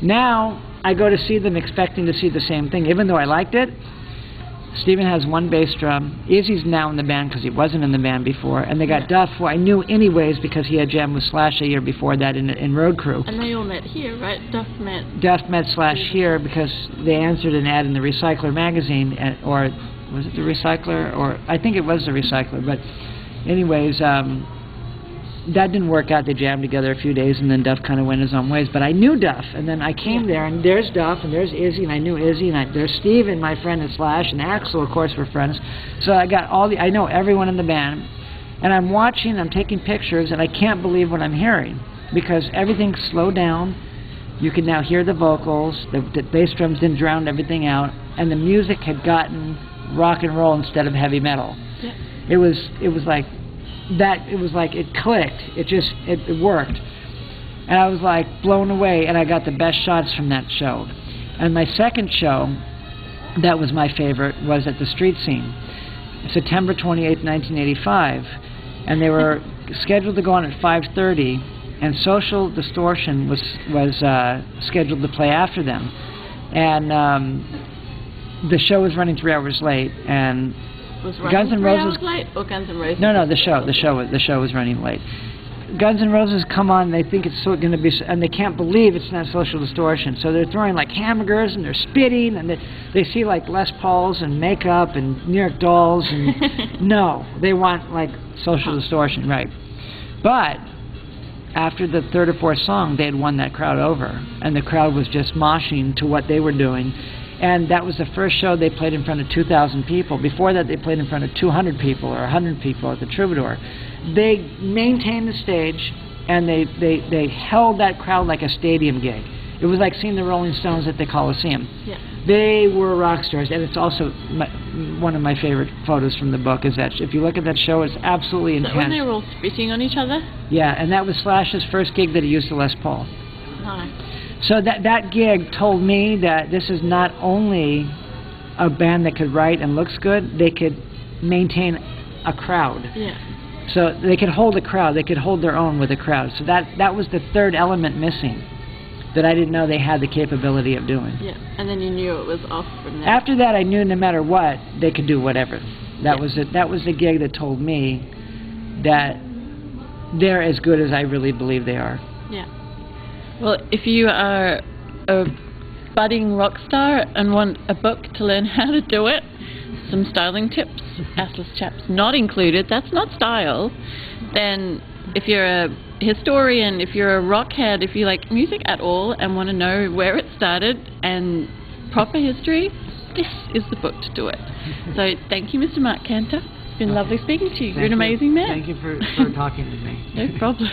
Now, I go to see them expecting to see the same thing, even though I liked it. Steven has one bass drum. Izzy's now in the band because he wasn't in the band before. And they got Duff, who I knew anyways because he had jammed with Slash a year before that in Road Crew. And they all met here, right? Duff met Slash here because they answered an ad in the Recycler magazine, or was it the Recycler? Or I think it was the Recycler. But anyways, that didn't work out. They jammed together a few days, and then Duff kind of went his own ways. But I knew Duff, and then I came there, and there's Duff, and there's Izzy, and I knew Izzy, and there's Steve and my friend and Slash, and Axl, of course, were friends. So I got I know everyone in the band, and I'm watching, I'm taking pictures, and I can't believe what I'm hearing, because everything's slowed down. You can now hear the vocals, the bass drums didn't drown everything out, and the music had gotten rock and roll instead of heavy metal. Yeah. It was like that. It was like it clicked. It worked, and I was like blown away. And I got the best shots from that show. And my second show, that was my favorite, was at the Street Scene, September 28th, 1985, and they were scheduled to go on at 5:30, and Social Distortion was scheduled to play after them, and the show was running 3 hours late, and was Guns N' Roses. 3 hours late, or Guns N' Roses? No, the show was running late. Guns N' Roses come on, they think it's going to be, and they can't believe it's not Social Distortion. So they're throwing like hamburgers, and they're spitting, and they see like Les Pauls and makeup and New York Dolls, and no, they want like Social Distortion, right? But after the third or fourth song, they had won that crowd over, and the crowd was just moshing to what they were doing. And that was the first show they played in front of 2,000 people. Before that, they played in front of 200 people or 100 people at the Troubadour. They maintained the stage, and they held that crowd like a stadium gig. It was like seeing the Rolling Stones at the Coliseum. Yeah. They were rock stars, and it's also one of my favorite photos from the book. Is that if you look at that show, it's absolutely intense. When they were all spitting on each other? Yeah, and that was Slash's first gig that he used the Les Paul. Nice. So that gig told me that this is not only a band that could write and looks good, they could maintain a crowd. Yeah. So they could hold a crowd, they could hold their own with a crowd. So that was the third element missing. that I didn't know they had the capability of doing. Yeah, and then you knew it was off from there. After that, I knew no matter what, they could do whatever. That was it. That was the gig that told me that they're as good as I really believe they are. Yeah. Well, if you are a budding rock star and want a book to learn how to do it, some styling tips, Atlas Chaps not included, that's not style, then if you're a historian, if you're a rock head, if you like music at all and want to know where it started and proper history, this is the book to do it. So thank you, Mr. Marc Canter. It's been lovely speaking to you. You're an amazing man. Thank you for talking to me. No problem.